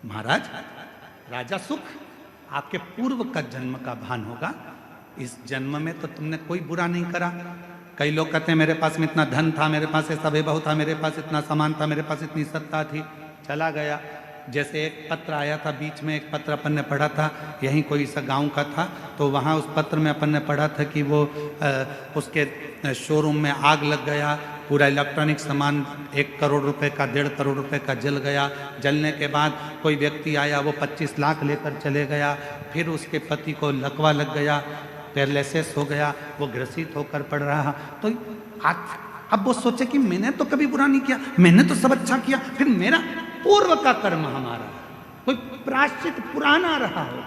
महाराज राजा सुख, आपके पूर्व का जन्म का भान होगा। इस जन्म में तो तुमने कोई बुरा नहीं करा। कई लोग कहते हैं मेरे पास में इतना धन था, मेरे पास ऐसा वैभव था, मेरे पास इतना सामान था, मेरे पास इतनी सत्ता थी, चला गया। जैसे एक पत्र आया था बीच में, एक पत्र अपन ने पढ़ा था, यहीं कोई सा गांव का था, तो वहाँ उस पत्र में अपन ने पढ़ा था कि वो उसके शोरूम में आग लग गया, पूरा इलेक्ट्रॉनिक सामान 1 करोड़ रुपए का, 1.5 करोड़ रुपए का जल गया। जलने के बाद कोई व्यक्ति आया, वो 25 लाख लेकर चले गया। फिर उसके पति को लकवा लग गया, पैरालिसिस हो गया, वो ग्रसित होकर पड़ रहा। तो अब वो सोचे कि मैंने तो कभी बुरा नहीं किया, मैंने तो सब अच्छा किया, फिर मेरा पूर्व का कर्म हमारा कोई प्रायश्चित पुराना रहा हो।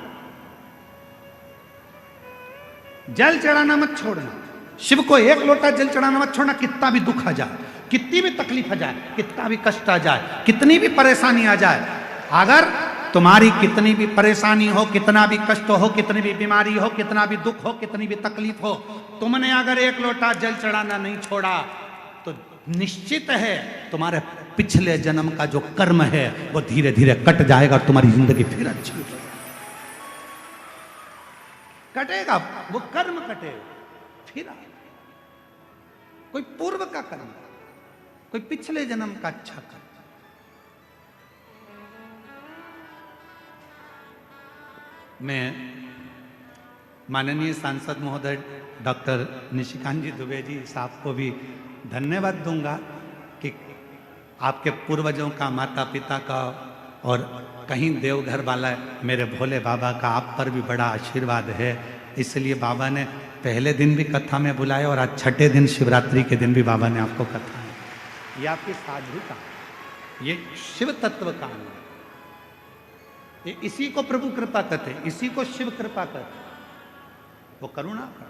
जल चढ़ाना मत छोड़ना, शिव को 1 लोटा जल चढ़ाना मत छोड़ना। कितना भी दुख आ जाए, कितनी भी तकलीफ आ जाए, कितना भी कष्ट आ जाए, कितनी भी परेशानी आ जाए, अगर तुम्हारी कितनी भी परेशानी हो, कितना भी कष्ट हो, कितनी भी बीमारी हो, कितना भी दुख हो, कितनी भी तकलीफ हो, तुमने अगर 1 लोटा जल चढ़ाना नहीं छोड़ा तो निश्चित है तुम्हारे पिछले जन्म का जो कर्म है वो धीरे धीरे कट जाएगा और तुम्हारी जिंदगी फिर अच्छी हो कटेगा, वो कर्म कटेगा। फिर कोई पूर्व का कर्म, कोई पिछले जन्म का अच्छा कर्म। मैं माननीय सांसद महोदय डॉक्टर निशिकांत जी दुबे जी साहब को भी धन्यवाद दूंगा कि आपके पूर्वजों का, माता पिता का और कहीं देवघर वाला मेरे भोले बाबा का आप पर भी बड़ा आशीर्वाद है। इसलिए बाबा ने पहले दिन भी कथा में बुलाया और आज 6ठे दिन शिवरात्रि के दिन भी बाबा ने आपको कथा है। ये आपकी साधु का, ये शिव तत्व का है। ये इसी को प्रभु कृपा कहते, इसी को शिव कृपा कहते, वो करुणा का।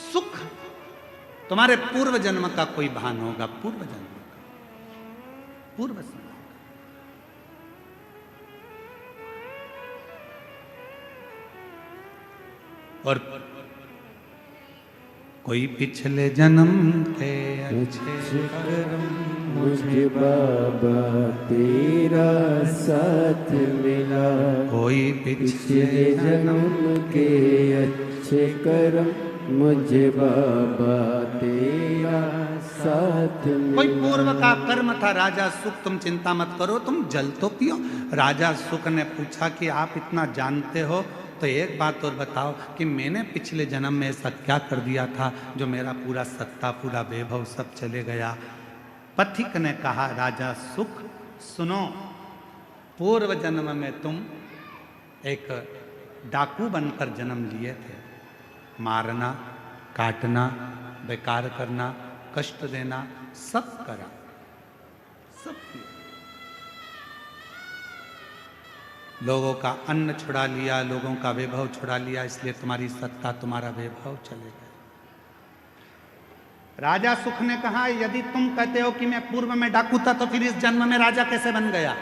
सुख तुम्हारे पूर्व जन्म का कोई भान होगा, पूर्व जन्म का, पूर्व जन्म का। और कोई पिछले जन्म के अच्छे कर्म मुझे बाबा तेरा साथ मिला, कोई पिछले जन्म के अच्छे कर्म मुझे बाबा तेरा साथ मिला। कोई पूर्व का कर्म था। राजा सुख, तुम चिंता मत करो, तुम जल तो पियो। राजा सुख ने पूछा कि आप इतना जानते हो तो एक बात और बताओ कि मैंने पिछले जन्म में ऐसा क्या कर दिया था जो मेरा पूरा सत्ता, पूरा वैभव सब चले गया। पथिक ने कहा, राजा सुख सुनो, पूर्व जन्म में तुम एक डाकू बनकर जन्म लिए थे। मारना, काटना, बेकार करना, कष्ट देना, सब करा, सब किया। लोगों का अन्न छुड़ा लिया, लोगों का वैभव छुड़ा लिया, इसलिए तुम्हारी सत्ता, तुम्हारा वैभव चले गए। राजा सुख ने कहा, यदि तुम कहते हो कि मैं पूर्व में डाकू था तो फिर इस जन्म में राजा कैसे बन गया?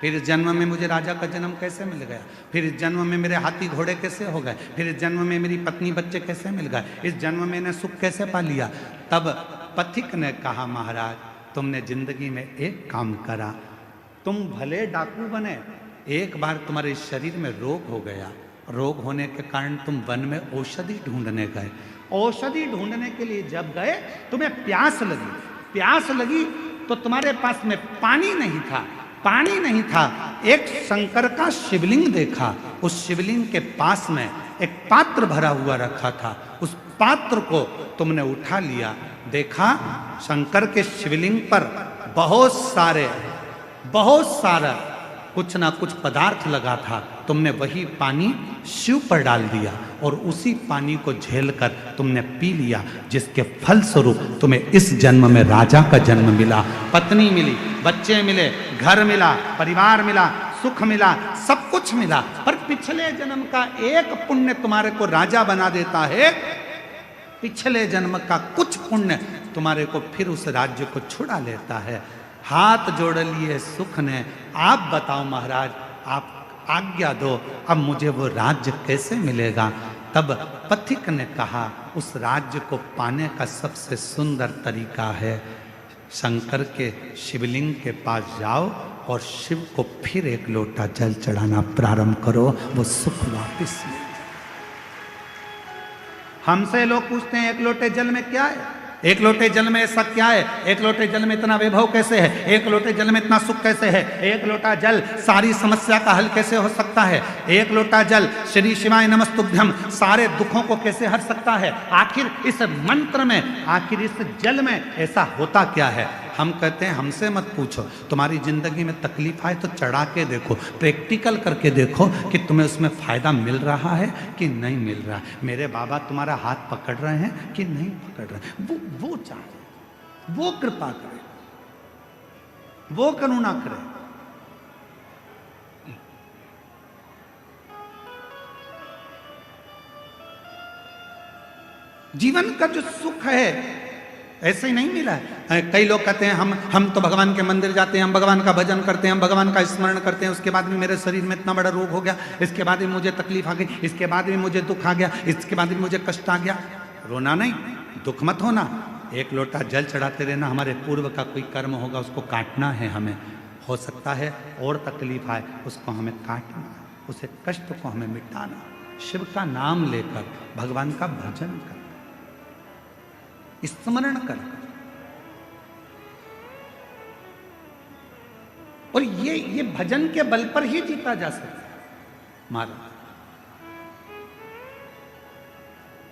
फिर इस जन्म में मुझे राजा का जन्म कैसे मिल गया? फिर इस जन्म में मेरे हाथी घोड़े कैसे हो गए? फिर इस जन्म में मेरी पत्नी बच्चे कैसे मिल गए? इस जन्म में मैंने सुख कैसे पा लिया? तब पथिक ने कहा, महाराज तुमने जिंदगी में एक काम करा, तुम भले डाकू बने, एक बार तुम्हारे शरीर में रोग हो गया, रोग होने के कारण तुम वन में औषधि ढूंढने गए। औषधि ढूंढने के लिए जब गए तुम्हें प्यास लगी, प्यास लगी तो तुम्हारे पास में पानी नहीं था, पानी नहीं था। एक शंकर का शिवलिंग देखा, उस शिवलिंग के पास में एक पात्र भरा हुआ रखा था, उस पात्र को तुमने उठा लिया, देखा शंकर के शिवलिंग पर बहुत सारा कुछ ना कुछ पदार्थ लगा था। तुमने वही पानी शिव पर डाल दिया और उसी पानी को झेलकर तुमने पी लिया, जिसके फल स्वरूप तुम्हें इस जन्म में राजा का जन्म मिला, पत्नी मिली, बच्चे मिले, घर मिला, परिवार मिला, सुख मिला, सब कुछ मिला। पर पिछले जन्म का एक पुण्य तुम्हारे को राजा बना देता है, पिछले जन्म का कुछ पुण्य तुम्हारे को फिर उस राज्य को छुड़ा लेता है। हाथ जोड़ लिए सुख ने, आप बताओ महाराज, आप आज्ञा दो, अब मुझे वो राज्य कैसे मिलेगा? तब पथिक ने कहा उस राज्य को पाने का सबसे सुंदर तरीका है शंकर के शिवलिंग के पास जाओ और शिव को फिर एक लोटा जल चढ़ाना प्रारंभ करो, वो सुख वापिस ले। हमसे लोग पूछते हैं एक लोटे जल में क्या है, एक लोटे जल में ऐसा क्या है, एक लोटे जल में इतना वैभव कैसे है, एक लोटे जल में इतना सुख कैसे है, एक लोटा जल सारी समस्या का हल कैसे हो सकता है, एक लोटा जल श्री शिवाय नमस्तुभ्यम सारे दुखों को कैसे हर सकता है। आखिर इस मंत्र में, आखिर इस जल में ऐसा होता क्या है। हम कहते हैं हमसे मत पूछो, तुम्हारी जिंदगी में तकलीफ आए तो चढ़ा के देखो, प्रैक्टिकल करके देखो कि तुम्हें उसमें फायदा मिल रहा है कि नहीं मिल रहा है। मेरे बाबा तुम्हारा हाथ पकड़ रहे हैं कि नहीं पकड़ रहे हैं, वो चाहे, वो कृपा करे, वो करुणा करे। जीवन का जो सुख है ऐसे ही नहीं मिला है। कई लोग कहते हैं हम तो भगवान के मंदिर जाते हैं, हम भगवान का भजन करते हैं, हम भगवान का स्मरण करते हैं, उसके बाद भी मेरे शरीर में इतना बड़ा रोग हो गया, इसके बाद भी मुझे तकलीफ आ गई, इसके बाद भी मुझे दुख आ गया, इसके बाद भी मुझे कष्ट आ गया। रोना नहीं, दुख मत होना, एक लोटा जल चढ़ाते रहना। हमारे पूर्व का कोई कर्म होगा उसको काटना है हमें, हो सकता है और तकलीफ आए उसको हमें काटना, उसे कष्ट को हमें मिटाना, शिव का नाम लेकर भगवान का भजन कर, स्मरण कर। और ये भजन के बल पर ही जीता जा सकता है महाराज।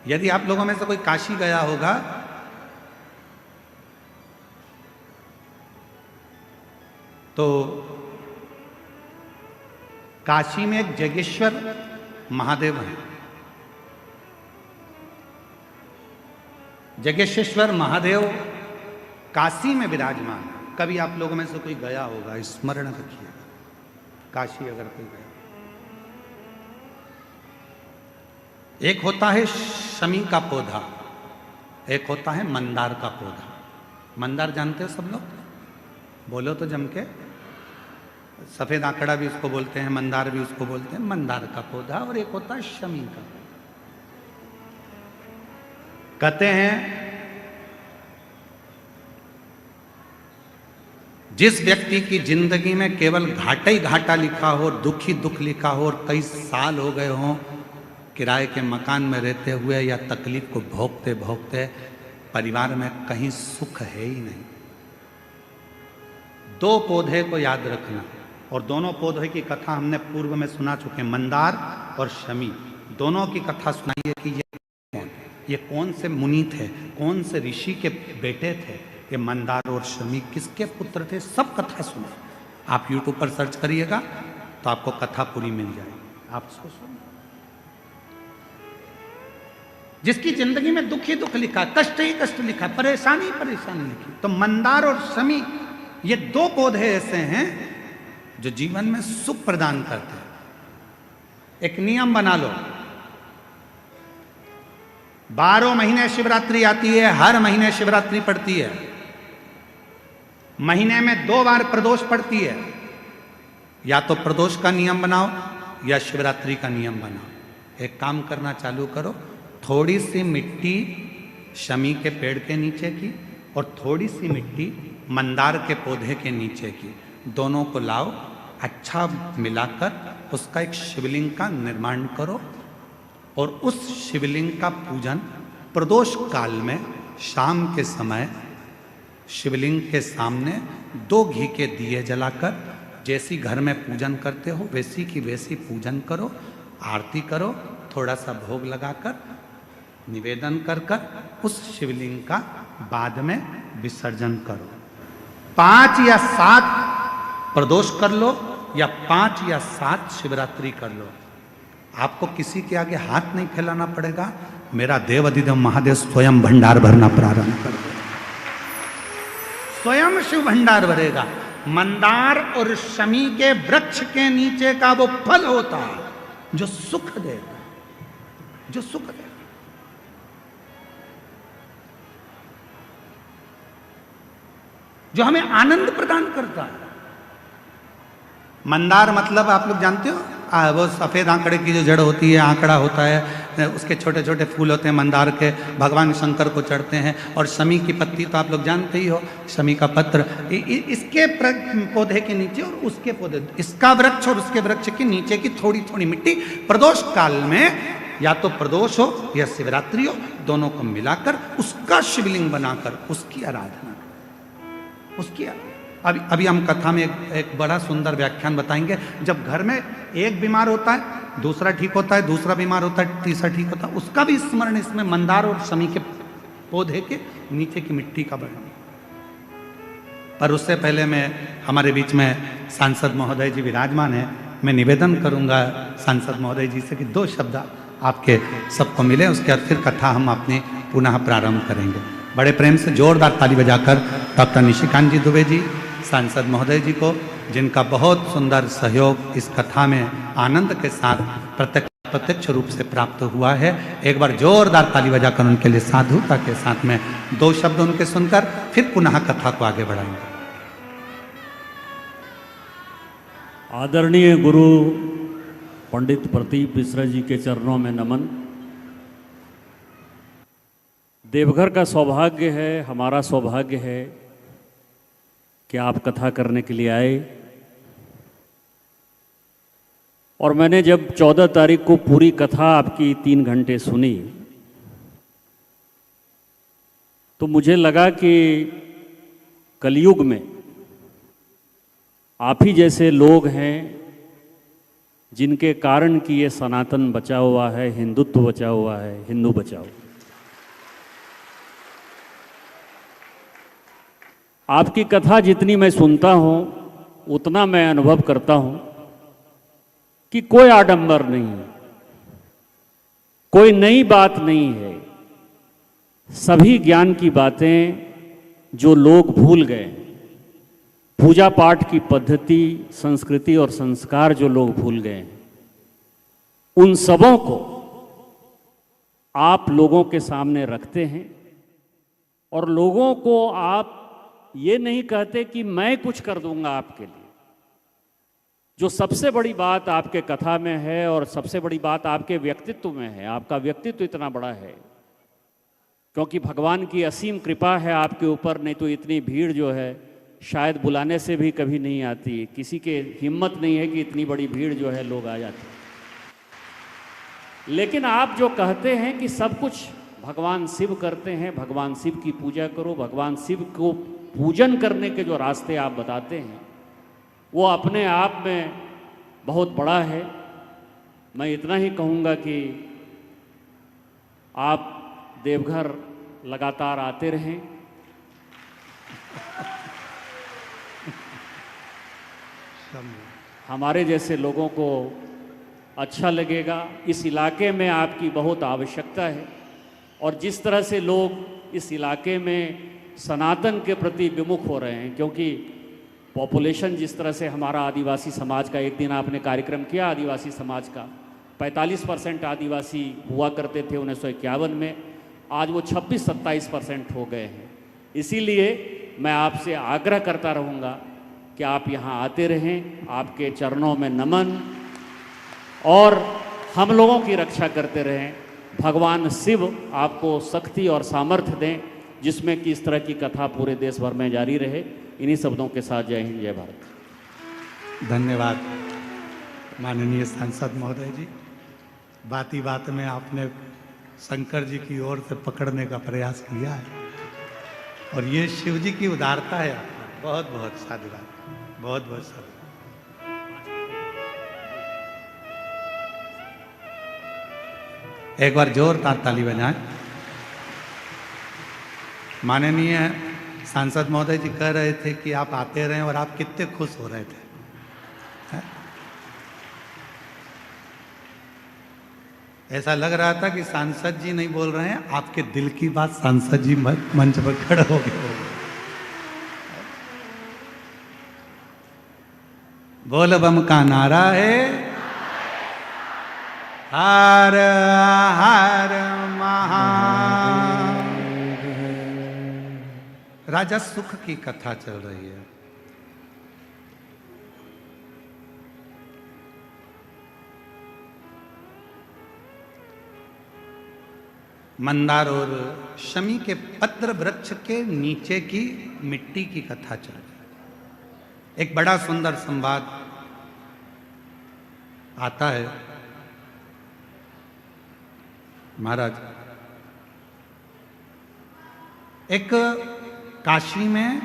यदि आप लोगों में से कोई काशी गया होगा तो काशी में एक जगेश्वर महादेव है। जगेश्वर महादेव काशी में विराजमान। कभी आप लोगों में से कोई गया होगा, स्मरण रखिएगा, काशी अगर कोई गया। एक होता है शमी का पौधा, एक होता है मंदार का पौधा। मंदार जानते हो सब लोग, बोलो तो जम के। सफेद आंकड़ा भी उसको बोलते हैं, मंदार भी उसको बोलते हैं, मंदार का पौधा। और एक होता है शमी का। कहते हैं जिस व्यक्ति की जिंदगी में केवल घाटा ही घाटा लिखा हो, दुख ही दुख लिखा हो और कई साल हो गए हों किराए के मकान में रहते हुए या तकलीफ को भोगते भोगते, परिवार में कहीं सुख है ही नहीं, दो पौधे को याद रखना। और दोनों पौधे की कथा हमने पूर्व में सुना चुके हैं, मंदार और शमी। दोनों की कथा सुनाइए कि ये कौन से मुनि थे, कौन से ऋषि के बेटे थे, ये मंदार और शमी किसके पुत्र थे, सब कथा सुने। आप YouTube पर सर्च करिएगा तो आपको कथा पूरी मिल जाएगी, आप उसको सुनिए। जिसकी जिंदगी में दुख ही दुख लिखा, कष्ट ही कष्ट लिखा, परेशानी परेशानी लिखी, तो मंदार और शमी ये दो पौधे ऐसे हैं जो जीवन में सुख प्रदान करते हैं। एक नियम बना लो, 12 महीने शिवरात्रि आती है, हर महीने शिवरात्रि पड़ती है, महीने में 2 बार प्रदोष पड़ती है। या तो प्रदोष का नियम बनाओ या शिवरात्रि का नियम बनाओ। एक काम करना चालू करो, थोड़ी सी मिट्टी शमी के पेड़ के नीचे की और थोड़ी सी मिट्टी मंदार के पौधे के नीचे की, दोनों को लाओ, अच्छा मिलाकर उसका एक शिवलिंग का निर्माण करो और उस शिवलिंग का पूजन प्रदोष काल में शाम के समय शिवलिंग के सामने 2 घी के दिए जलाकर, जैसी घर में पूजन करते हो वैसी की वैसी पूजन करो, आरती करो, थोड़ा सा भोग लगाकर निवेदन कर उस शिवलिंग का बाद में विसर्जन करो। 5 या 7 प्रदोष कर लो या 5 या 7 शिवरात्रि कर लो, आपको किसी के आगे हाथ नहीं फैलाना पड़ेगा। मेरा देव अधिदेव महादेव स्वयं भंडार भरना प्रारंभ कर देगा, स्वयं शिव भंडार भरेगा। मंदार और शमी के वृक्ष के नीचे का वो फल होता है जो सुख देता, जो सुख देता। जो हमें आनंद प्रदान करता है। मंदार मतलब आप लोग जानते हो, वो सफेद आंकड़े की जो जड़ होती है, आंकड़ा होता है, उसके छोटे छोटे फूल होते हैं मंदार के, भगवान शंकर को चढ़ते हैं। और शमी की पत्ती तो आप लोग जानते ही हो, शमी का पत्र, इसके पौधे के नीचे और उसके पौधे, इसका वृक्ष और उसके वृक्ष के नीचे की थोड़ी थोड़ी मिट्टी, प्रदोष काल में या तो प्रदोष हो या शिवरात्रि हो, दोनों को मिलाकर उसका शिवलिंग बनाकर उसकी आराधना, उसकी अभी हम कथा में एक बड़ा सुंदर व्याख्यान बताएंगे। जब घर में एक बीमार होता है, दूसरा ठीक होता है, दूसरा बीमार होता है, तीसरा ठीक होता है, उसका भी स्मरण इसमें मंदार और शमी के पौधे के नीचे की मिट्टी का वर्णन। पर उससे पहले मैं, हमारे बीच में सांसद महोदय जी विराजमान है, मैं निवेदन करूंगा सांसद महोदय जी से कि 2 शब्द आपके सबको मिले, उसके बाद फिर कथा हम अपनी पुनः प्रारंभ करेंगे। बड़े प्रेम से जोरदार ताली बजाकर डॉक्टर निशिकांत जी दुबे जी, सांसद महोदय जी को, जिनका बहुत सुंदर सहयोग इस कथा में आनंद के साथ प्रत्यक्ष रूप से प्राप्त हुआ है, एक बार जोरदार ताली बजाकर उनके लिए साधुता के साथ में 2 शब्द उनके सुनकर फिर पुनः कथा को आगे बढ़ाएंगे। आदरणीय गुरु पंडित प्रदीप मिश्रा जी के चरणों में नमन। देवघर का सौभाग्य है, हमारा सौभाग्य है कि आप कथा करने के लिए आए। और मैंने जब 14 तारीख को पूरी कथा आपकी 3 घंटे सुनी, तो मुझे लगा कि कलयुग में आप ही जैसे लोग हैं जिनके कारण कि ये सनातन बचा हुआ है, हिंदुत्व बचा हुआ है, हिंदू बचाओ। आपकी कथा जितनी मैं सुनता हूँ उतना मैं अनुभव करता हूँ कि कोई आडंबर नहीं है, कोई नई बात नहीं है। सभी ज्ञान की बातें जो लोग भूल गए, पूजा पाठ की पद्धति, संस्कृति और संस्कार जो लोग भूल गए हैं, उन सबों को आप लोगों के सामने रखते हैं। और लोगों को आप ये नहीं कहते कि मैं कुछ कर दूंगा आपके लिए। जो सबसे बड़ी बात आपके कथा में है और सबसे बड़ी बात आपके व्यक्तित्व में है, आपका व्यक्तित्व इतना बड़ा है क्योंकि भगवान की असीम कृपा है आपके ऊपर, नहीं तो इतनी भीड़ जो है शायद बुलाने से भी कभी नहीं आती। किसी के हिम्मत नहीं है कि इतनी बड़ी भीड़ जो है लोग आ जाते हैं। लेकिन आप जो कहते हैं कि सब कुछ भगवान शिव करते हैं, भगवान शिव की पूजा करो, भगवान शिव को पूजन करने के जो रास्ते आप बताते हैं वो अपने आप में बहुत बड़ा है। मैं इतना ही कहूँगा कि आप देवघर लगातार आते रहें। हमारे जैसे लोगों को अच्छा लगेगा। इस इलाके में आपकी बहुत आवश्यकता है और जिस तरह से लोग इस इलाके में सनातन के प्रति विमुख हो रहे हैं, क्योंकि पॉपुलेशन जिस तरह से हमारा आदिवासी समाज का, एक दिन आपने कार्यक्रम किया आदिवासी समाज का, 45% आदिवासी हुआ करते थे 1951 में, आज वो 26-27% हो गए हैं। इसीलिए मैं आपसे आग्रह करता रहूँगा कि आप यहाँ आते रहें। आपके चरणों में नमन, और हम लोगों की रक्षा करते रहें। भगवान शिव आपको शक्ति और सामर्थ्य दें जिसमें कि इस तरह की कथा पूरे देश भर में जारी रहे। इन्हीं शब्दों के साथ जय हिंद, जय भारत। धन्यवाद माननीय सांसद महोदय जी। बात ही बात में आपने शंकर जी की ओर से पकड़ने का प्रयास किया है और ये शिव जी की उदारता है। बहुत बहुत साधुवाद, बहुत बहुत साधुवाद। एक बार जोरदार ताली बजाएं। माननीय सांसद महोदय जी कह रहे थे कि आप आते रहें और आप कितने खुश हो रहे थे। ऐसा लग रहा था कि सांसद जी नहीं बोल रहे हैं, आपके दिल की बात सांसद जी मंच पर खड़े हो गए। बोल बम का नारा है, हर हर महा। राजा सुख की कथा चल रही है। मंदार और शमी के पत्र वृक्ष के नीचे की मिट्टी की कथा चल रही। एक बड़ा सुंदर संवाद आता है। महाराज, एक काशी में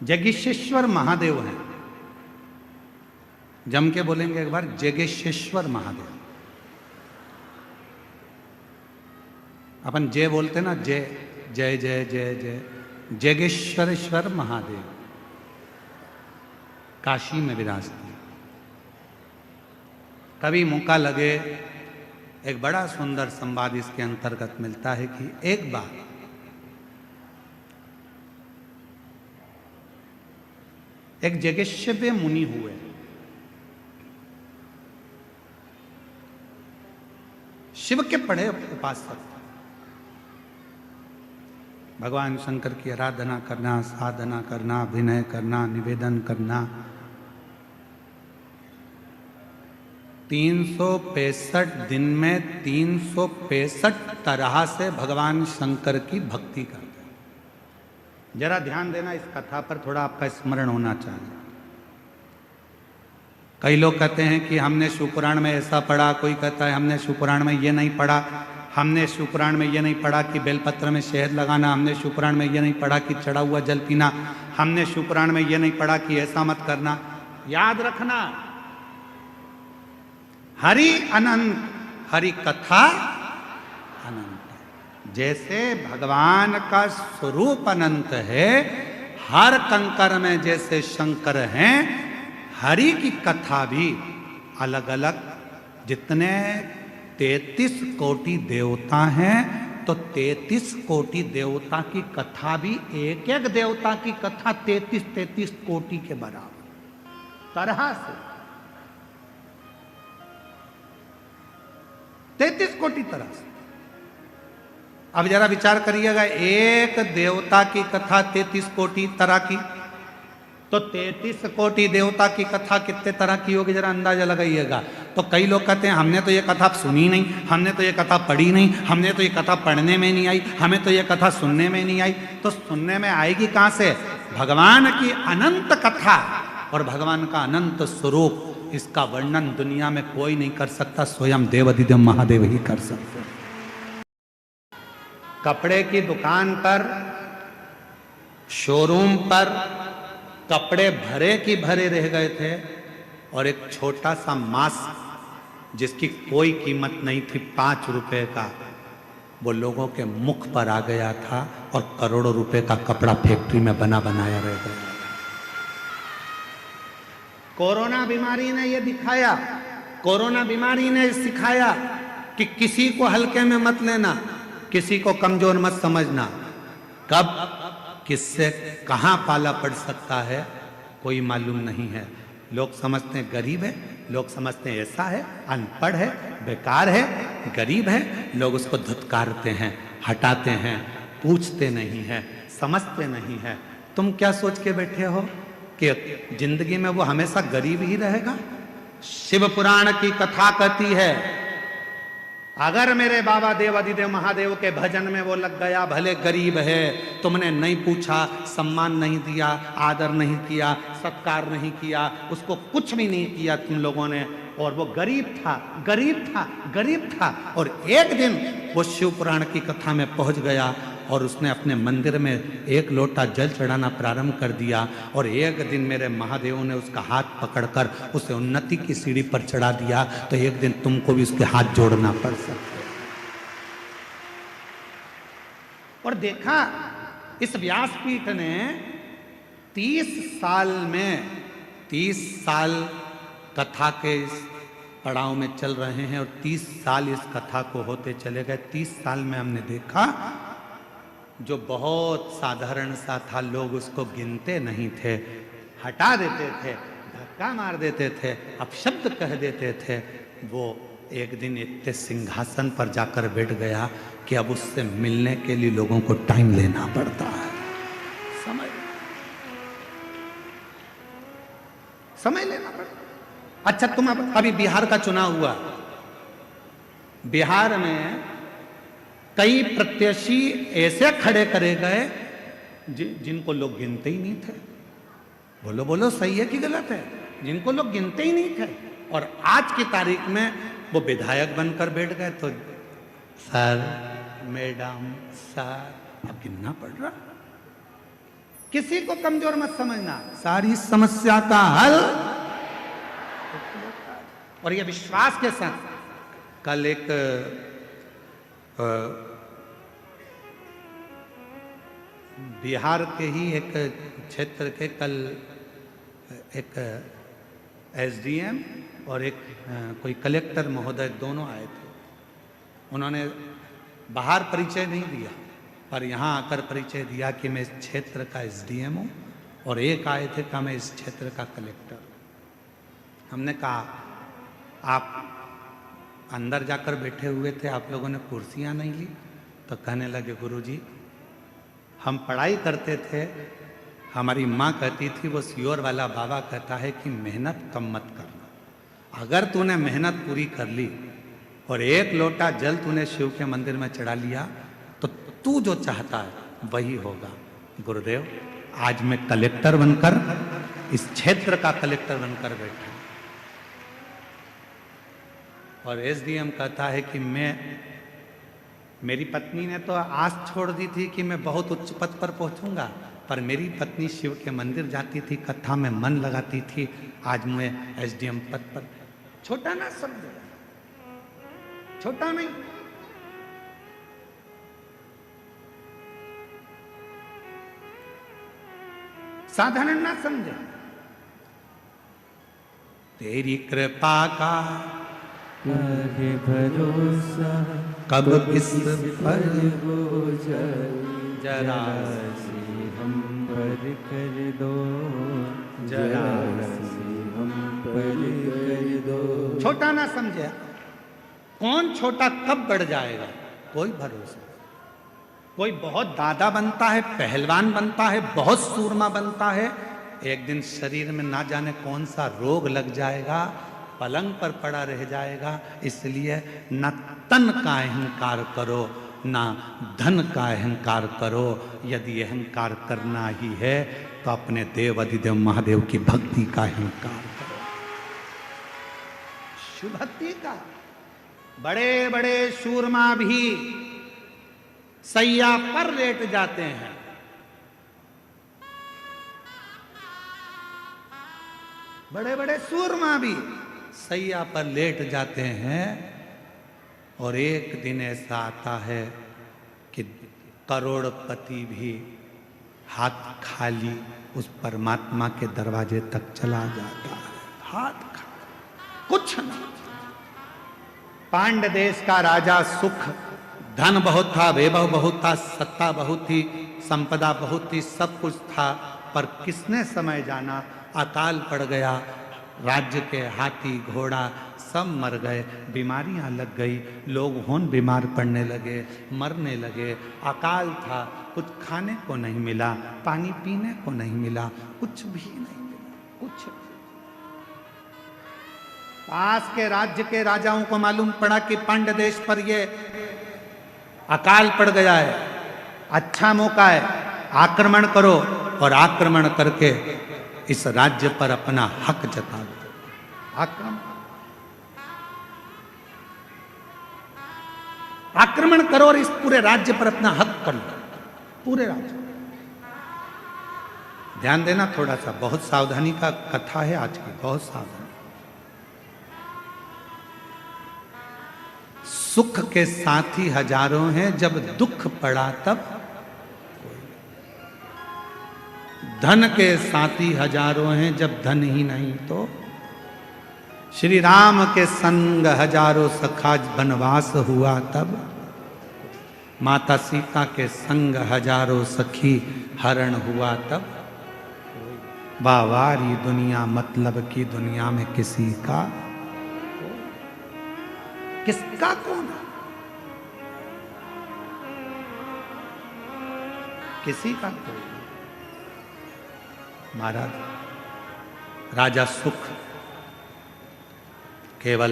जगेश्वर महादेव हैं। जम के बोलेंगे एक बार, जगेश्वर महादेव। अपन जय बोलते ना, जय जय जय जय जय। जगेश्वर महादेव काशी में विराजते हैं। कभी मौका लगे, एक बड़ा सुंदर संवाद इसके अंतर्गत मिलता है कि एक बार एक जगेश्वर मुनि हुए। शिव के बड़े उपासक, भगवान शंकर की आराधना करना, साधना करना, अभिनय करना, निवेदन करना, 365 दिन में 365 तरह से भगवान शंकर की भक्ति करते हैं। जरा ध्यान देना, इस कथा पर थोड़ा आपका स्मरण होना चाहिए। कई लोग कहते हैं कि हमने शिवपुराण में ऐसा पढ़ा, कोई कहता है हमने शिवपुराण में ये नहीं पढ़ा, हमने शिवपुराण में ये नहीं पढ़ा कि बेलपत्र में शहद लगाना, हमने शिवपुराण में ये नहीं पढ़ा कि चढ़ा हुआ जल पीना, हमने शिवपुराण में ये नहीं पढ़ा कि ऐसा मत करना। याद रखना, हरि अनंत, हरि कथा अनंत। जैसे भगवान का स्वरूप अनंत है, हर कंकर में जैसे शंकर हैं, हरि की कथा भी अलग अलग। जितने 33 कोटि देवता हैं, तो 33 कोटि देवता की कथा भी, एक एक देवता की कथा 33 कोटि के बराबर तरह से, 33 कोटि तरह से। अब जरा विचार करिएगा, एक देवता की कथा 33 कोटि तरह की, तो 33 कोटि देवता की कथा कितने तरह की होगी, जरा अंदाजा लगाइएगा। तो कई लोग कहते हैं हमने तो ये कथा सुनी नहीं, हमने तो ये कथा पढ़ी नहीं, हमने तो ये कथा पढ़ने में नहीं आई, हमें तो ये कथा सुनने में नहीं आई। तो सुनने में आएगी कहां से? भगवान की अनंत कथा और भगवान का अनंत स्वरूप, इसका वर्णन दुनिया में कोई नहीं कर सकता, स्वयं देवाधिदेव महादेव ही कर सकते। कपड़े की दुकान पर, शोरूम पर कपड़े भरे की भरे रह गए थे, और एक छोटा सा मास्क जिसकी कोई कीमत नहीं थी, 5 रुपए का, वो लोगों के मुख पर आ गया था, और करोड़ों रुपए का कपड़ा फैक्ट्री में बना बनाया रह गया। कोरोना बीमारी ने ये दिखाया, कोरोना बीमारी ने सिखाया कि किसी को हल्के में मत लेना, किसी को कमजोर मत समझना। कब किससे कहां पाला पड़ सकता है कोई मालूम नहीं है। लोग समझते हैं गरीब है, लोग समझते हैं ऐसा है, अनपढ़ है, बेकार है, गरीब है, लोग उसको धुतकारते हैं, हटाते हैं, पूछते नहीं है, समझते नहीं है। तुम क्या सोच के बैठे हो कि जिंदगी में वो हमेशा गरीब ही रहेगा? शिव पुराण की कथा कहती है, अगर मेरे बाबा देवाधिदेव महादेव के भजन में वो लग गया, भले गरीब है, तुमने नहीं पूछा, सम्मान नहीं दिया, आदर नहीं किया, सत्कार नहीं किया, उसको कुछ भी नहीं किया तुम लोगों ने, और वो गरीब था, गरीब था, गरीब था, और एक दिन वो शिव पुराण की कथा में पहुंच गया, और उसने अपने मंदिर में 1 लोटा जल चढ़ाना प्रारंभ कर दिया, और एक दिन मेरे महादेव ने उसका हाथ पकड़कर उसे उन्नति की सीढ़ी पर चढ़ा दिया। तो एक दिन तुमको भी उसके हाथ जोड़ना पड़ सकता है। और देखा, इस व्यासपीठ ने 30 साल में, 30 साल कथा के पड़ाव में चल रहे हैं, और 30 साल इस कथा को होते चले गए। 30 साल में हमने देखा, जो बहुत साधारण सा था, लोग उसको गिनते नहीं थे, हटा देते थे, धक्का मार देते थे, अपशब्द कह देते थे, वो एक दिन इतने सिंहासन पर जाकर बैठ गया कि अब उससे मिलने के लिए लोगों को टाइम लेना पड़ता है, समय लेना पड़ता। अच्छा तुम अभी बिहार का चुनाव हुआ, बिहार में कई प्रत्याशी ऐसे खड़े करे गए जिनको लोग गिनते ही नहीं थे। बोलो बोलो, सही है कि गलत है? जिनको लोग गिनते ही नहीं थे, और आज की तारीख में वो विधायक बनकर बैठ गए। तो सर, मैडम, सर, अब गिनना पड़ रहा। किसी को कमजोर मत समझना, सारी समस्या का हल। और ये विश्वास के साथ, कल एक बिहार के ही एक क्षेत्र के कल एक एसडीएम और एक कोई कलेक्टर महोदय दोनों आए थे। उन्होंने बाहर परिचय नहीं दिया, पर यहाँ आकर परिचय दिया कि मैं इस क्षेत्र का एसडीएम हूँ, और एक आए थे कहा मैं इस क्षेत्र का कलेक्टर। हमने कहा आप अंदर जाकर बैठे हुए थे, आप लोगों ने कुर्सियाँ नहीं ली? तो कहने लगे गुरुजी, हम पढ़ाई करते थे, हमारी माँ कहती थी, वो सियोर वाला बाबा कहता है कि मेहनत कम मत करना। अगर तूने मेहनत पूरी कर ली और एक लोटा जल तूने शिव के मंदिर में चढ़ा लिया तो तू जो चाहता है वही होगा। गुरुदेव, आज मैं कलेक्टर बनकर, इस क्षेत्र का कलेक्टर बनकर बैठा, और एसडीएम कहता है कि मेरी पत्नी ने तो आस छोड़ दी थी कि मैं बहुत उच्च पद पर पहुंचूंगा, पर मेरी पत्नी शिव के मंदिर जाती थी, कथा में मन लगाती थी, आज मैं एसडीएम पद पर। छोटा ना समझो, छोटा नहीं। साधारण ना समझे। तेरी कृपा का है भरोसा, कब किस पर हो जाए, जरा सी हम पर कर दो, जरा सी हम पर कर दो। छोटा ना समझे। कौन छोटा कब बढ़ जाएगा, कोई भरोसा। कोई बहुत दादा बनता है, पहलवान बनता है, बहुत सूरमा बनता है, एक दिन शरीर में ना जाने कौन सा रोग लग जाएगा, पलंग पर पड़ा रह जाएगा। इसलिए न तन का अहंकार करो, ना धन का अहंकार करो। यदि अहंकार करना ही है तो अपने देव अधिदेव महादेव की भक्ति का अहंकार करो, शिव भक्ति का। बड़े बड़े शूरमा भी सैया पर लेट जाते हैं। बड़े बड़े सूरमा भी सैया पर लेट जाते हैं, और एक दिन ऐसा आता है कि करोड़पति भी हाथ खाली उस परमात्मा के दरवाजे तक चला जाता है, हाथ खाली, कुछ नहीं। पांड्य देश का राजा सुख, धन बहुत था, वैभव बहुत था, सत्ता बहुत थी, संपदा बहुत थी, सब कुछ था, पर किसने समय जाना अकाल पड़ गया। राज्य के हाथी घोड़ा सब मर गए, बीमारियां लग गई, लोग होन बीमार पड़ने लगे, मरने लगे। अकाल था, कुछ खाने को नहीं मिला, पानी पीने को नहीं मिला, कुछ भी नहीं मिला, कुछ। पास के राज्य के राजाओं को मालूम पड़ा कि पांड्य देश पर ये अकाल पड़ गया है, अच्छा मौका है, आक्रमण करो, और आक्रमण करके इस राज्य पर अपना हक जता दो। आक्रमण करो और इस पूरे राज्य पर अपना हक कर लो, पूरे राज्य। ध्यान देना थोड़ा सा, बहुत सावधानी का कथा है आज की, बहुत सावधानी। सुख के साथी हजारों हैं, जब दुख पड़ा तब धन के साथी हजारों हैं, जब धन ही नहीं तो। श्री राम के संग हजारों सखा, वनवास हुआ तब। माता सीता के संग हजारों सखी, हरण हुआ तब। बावारी दुनिया मतलब की दुनिया में किसी का, किसका कौन, किसी का कोई। महाराज राजा सुख केवल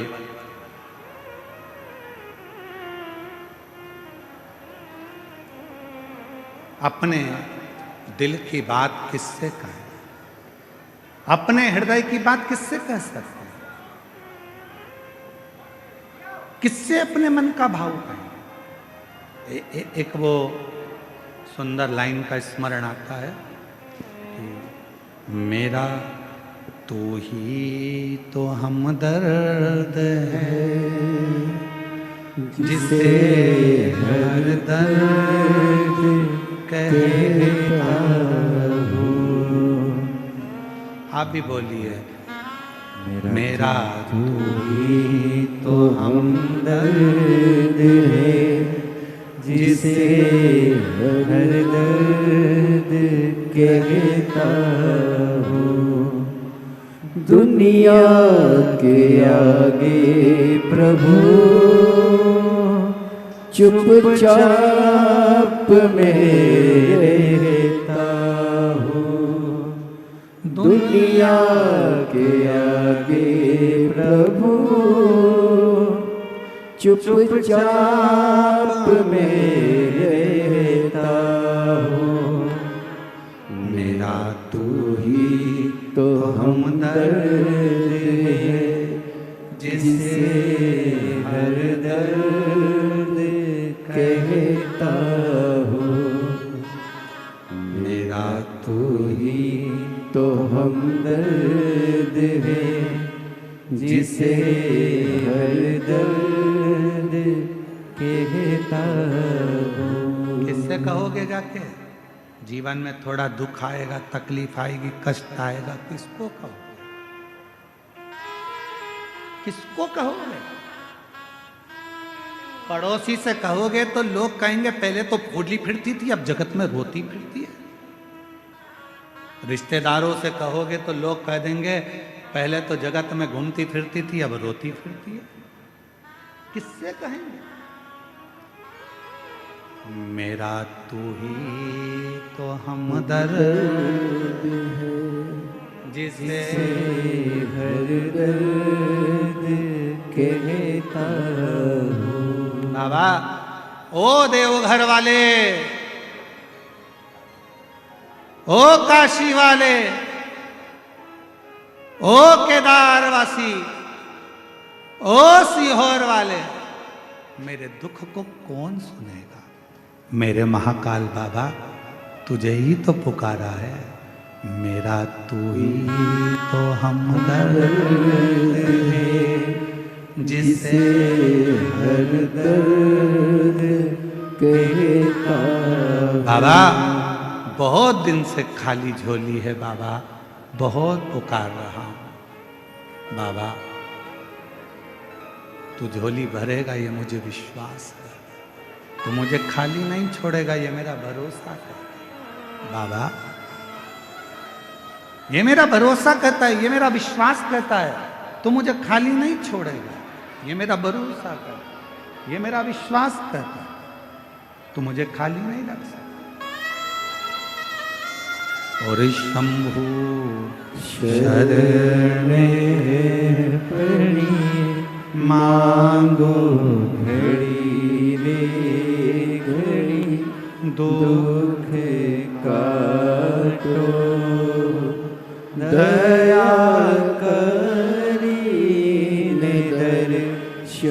अपने दिल की बात किससे कहें, अपने हृदय की बात किससे कह सकते हैं, किससे अपने मन का भाव कहें। एक वो सुंदर लाइन का स्मरण आता है कि मेरा तू ही तो हमदर्द है, जिसे हर दर्द कहता हूँ। आप भी बोलिए, मेरा तू ही तो हमदर्द है, जिसे हर दर्द कहता हूँ। दुनिया के आगे प्रभु चुपचाप में रहता हूँ। दुनिया के आगे प्रभु चुपचाप में रहता हूँ। मेरा तू ही तो हमदर्द है, जिसे हर दर्द कहता हूँ। मेरा तू ही तो हमदर्द है, जिसे हर दर्द कहता हूँ। किससे कहोगे जाके? जीवन में थोड़ा दुख आएगा, तकलीफ आएगी, कष्ट आएगा, किसको कहोगे? किसको कहोगे? पड़ोसी से कहोगे तो लोग कहेंगे पहले तो फूली फिरती थी, अब जगत में रोती फिरती है। रिश्तेदारों से कहोगे तो लोग कह देंगे पहले तो जगत में घूमती फिरती थी, अब रोती फिरती है। किससे कहेंगे? मेरा तू ही तो हमदर्द है, जिसे हर दर्द कहता हूँ। बाबा, ओ देवघर वाले, ओ काशी वाले, ओ केदारवासी, ओ सीहोर वाले, मेरे दुख को कौन सुनेगा? मेरे महाकाल बाबा, तुझे ही तो पुकारा है। मेरा तू ही तो हमदर्द है, जिसे हर दर्द कहता हूँ। बाबा, बहुत दिन से खाली झोली है बाबा, बहुत पुकार रहा हूं बाबा, तू झोली भरेगा ये मुझे विश्वास है, तू मुझे खाली नहीं छोड़ेगा ये मेरा भरोसा है बाबा, ये मेरा भरोसा कहता है, ये मेरा विश्वास कहता है, तू मुझे खाली नहीं छोड़ेगा, ये मेरा भरोसा कहता है, ये मेरा विश्वास कहता है, तू मुझे खाली नहीं रख सकता। और शंभु शरण पड़ी मांगो घड़ी रे घड़ी, दुख काटो दया करी दर्शन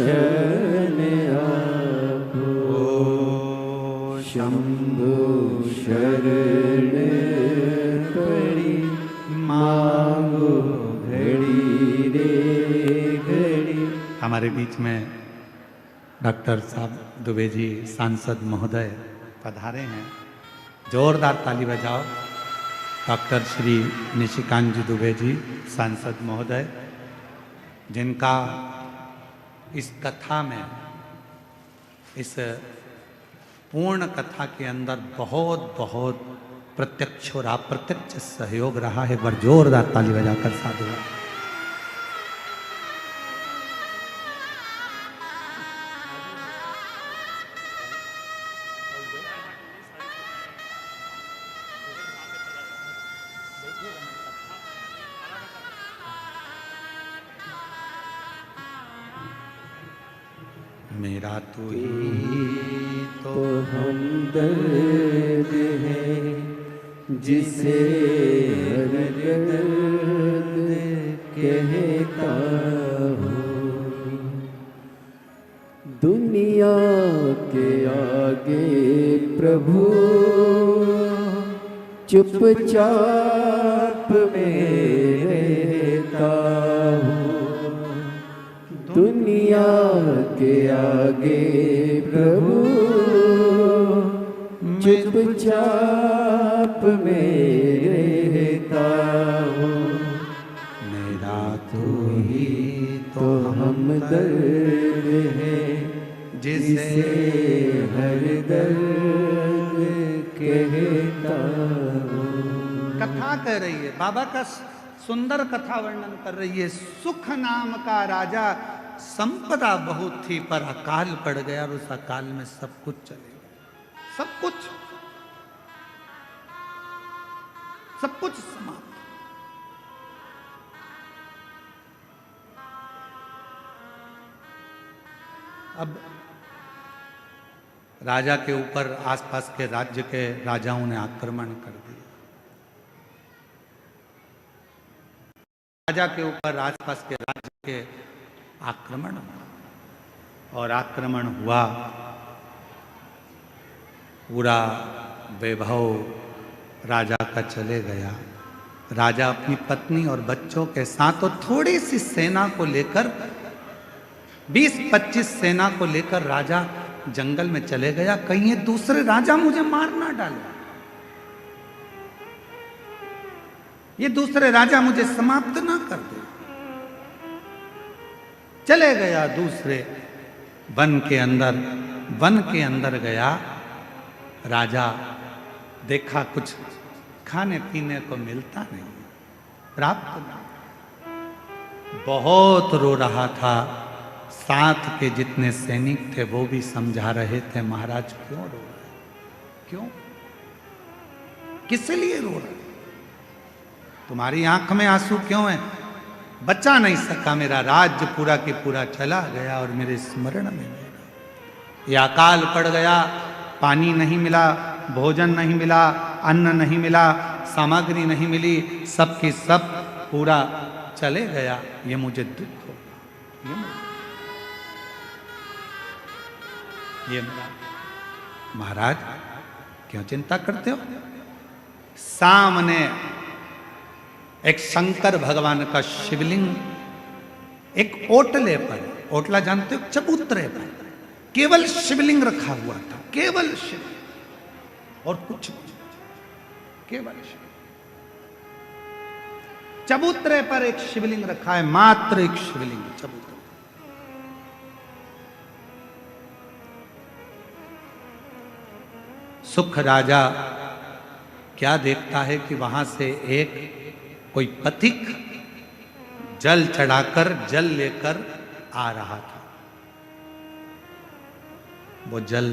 आपो। शंभु शरण पड़ी मांगो घड़ी रे घड़ी। हमारे बीच में डॉक्टर साहब दुबे जी सांसद महोदय पधारे हैं, जोरदार ताली बजाओ। डॉक्टर श्री निशिकांत जी दुबे जी सांसद महोदय, जिनका इस कथा में, इस पूर्ण कथा के अंदर बहुत बहुत प्रत्यक्ष और अप्रत्यक्ष सहयोग रहा है। एक बार जोरदार ताली बजाकर साधुवाद। मेरा तू ही तो तो हमदर्द है जिसे हर दर्द कहता हूँ। दुनिया के आगे प्रभु चुपचाप में रहता हूँ। दुनिया के आगे प्रभु चुपचाप में रहता हूँ। मेरा तू ही तो हमदर्द है जिसे हर दर्द कहता हूँ। कथा कह रही है, बाबा का सुंदर कथा वर्णन कर रही है। सुख नाम का राजा, संपदा बहुत थी पर अकाल पड़ गया और उस अकाल में सब कुछ चले गया। सब कुछ समाप्त। अब राजा के ऊपर आसपास के राज्य के राजाओं ने आक्रमण कर दिया। राजा के ऊपर आसपास के राज्य के आक्रमण हुआ और आक्रमण हुआ। पूरा वैभव राजा का चले गया। राजा अपनी पत्नी और बच्चों के साथ और थोड़ी सी सेना को लेकर 20-25 सेना को लेकर राजा जंगल में चले गया। कहीं ये दूसरे राजा मुझे मार ना डाले, ये दूसरे राजा मुझे समाप्त ना कर दे। चले गया दूसरे वन के अंदर गया। राजा देखा कुछ खाने पीने को मिलता नहीं, प्राप्त नहीं। बहुत रो रहा था। साथ के जितने सैनिक थे वो भी समझा रहे थे, महाराज क्यों रो रहे, क्यों, किस लिए रो रहे, तुम्हारी आंख में आंसू क्यों है? बचा नहीं सका, मेरा राज्य पूरा के पूरा चला गया और मेरे स्मरण में नहीं। ये अकाल पड़ गया, पानी नहीं मिला, भोजन नहीं मिला, अन्न नहीं मिला, सामग्री नहीं मिली, सबकी सब पूरा चले गया। ये मुझे दुख हो, ये मेरा। महाराज क्यों चिंता करते हो? सामने एक शंकर भगवान का शिवलिंग एक ओटले पर, ओटला जानते हो, चबूतरे पर केवल शिवलिंग रखा हुआ था, केवल शिवलिंग और कुछ नहीं, केवल शिवलिंग। चबूतरे पर एक शिवलिंग रखा है, मात्र एक शिवलिंग चबूतरे। सुख राजा क्या देखता है कि वहां से एक कोई पथिक जल चढ़ाकर जल लेकर आ रहा था। वो जल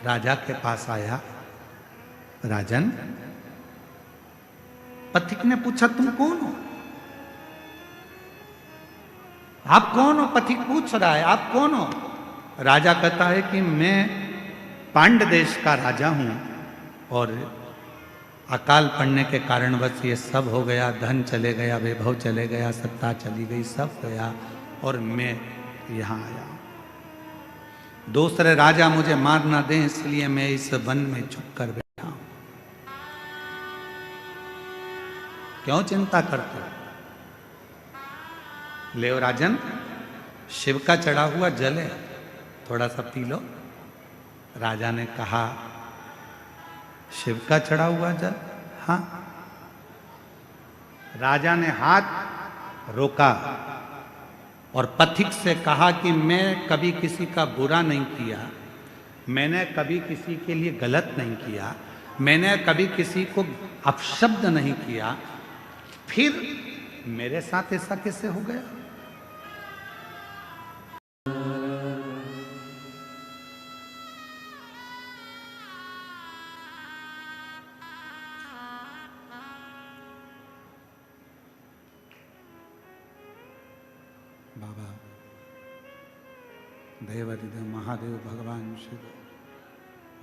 राजा के पास आया। राजन, पथिक ने पूछा तुम कौन हो? आप कौन हो? पथिक पूछ रहा है आप कौन हो? राजा कहता है कि मैं पांड्य देश का राजा हूं और अकाल पड़ने के कारण बस ये सब हो गया, धन चले गया, वैभव चले गया, सत्ता चली गई, सब गया और मैं यहाँ आया। दूसरे राजा मुझे मार ना दें इसलिए मैं इस वन में छुप कर बैठा हूं। क्यों चिंता करते हो? ले राजन, शिव का चढ़ा हुआ जल है, थोड़ा सा पी लो। राजा ने कहा शिव का चढ़ा हुआ जल? हाँ। राजा ने हाथ रोका और पथिक से कहा कि मैं कभी किसी का बुरा नहीं किया, मैंने कभी किसी के लिए गलत नहीं किया, मैंने कभी किसी को अपशब्द नहीं किया, फिर मेरे साथ ऐसा कैसे हो गया? बाबा देवादिदेव महादेव भगवान शिव,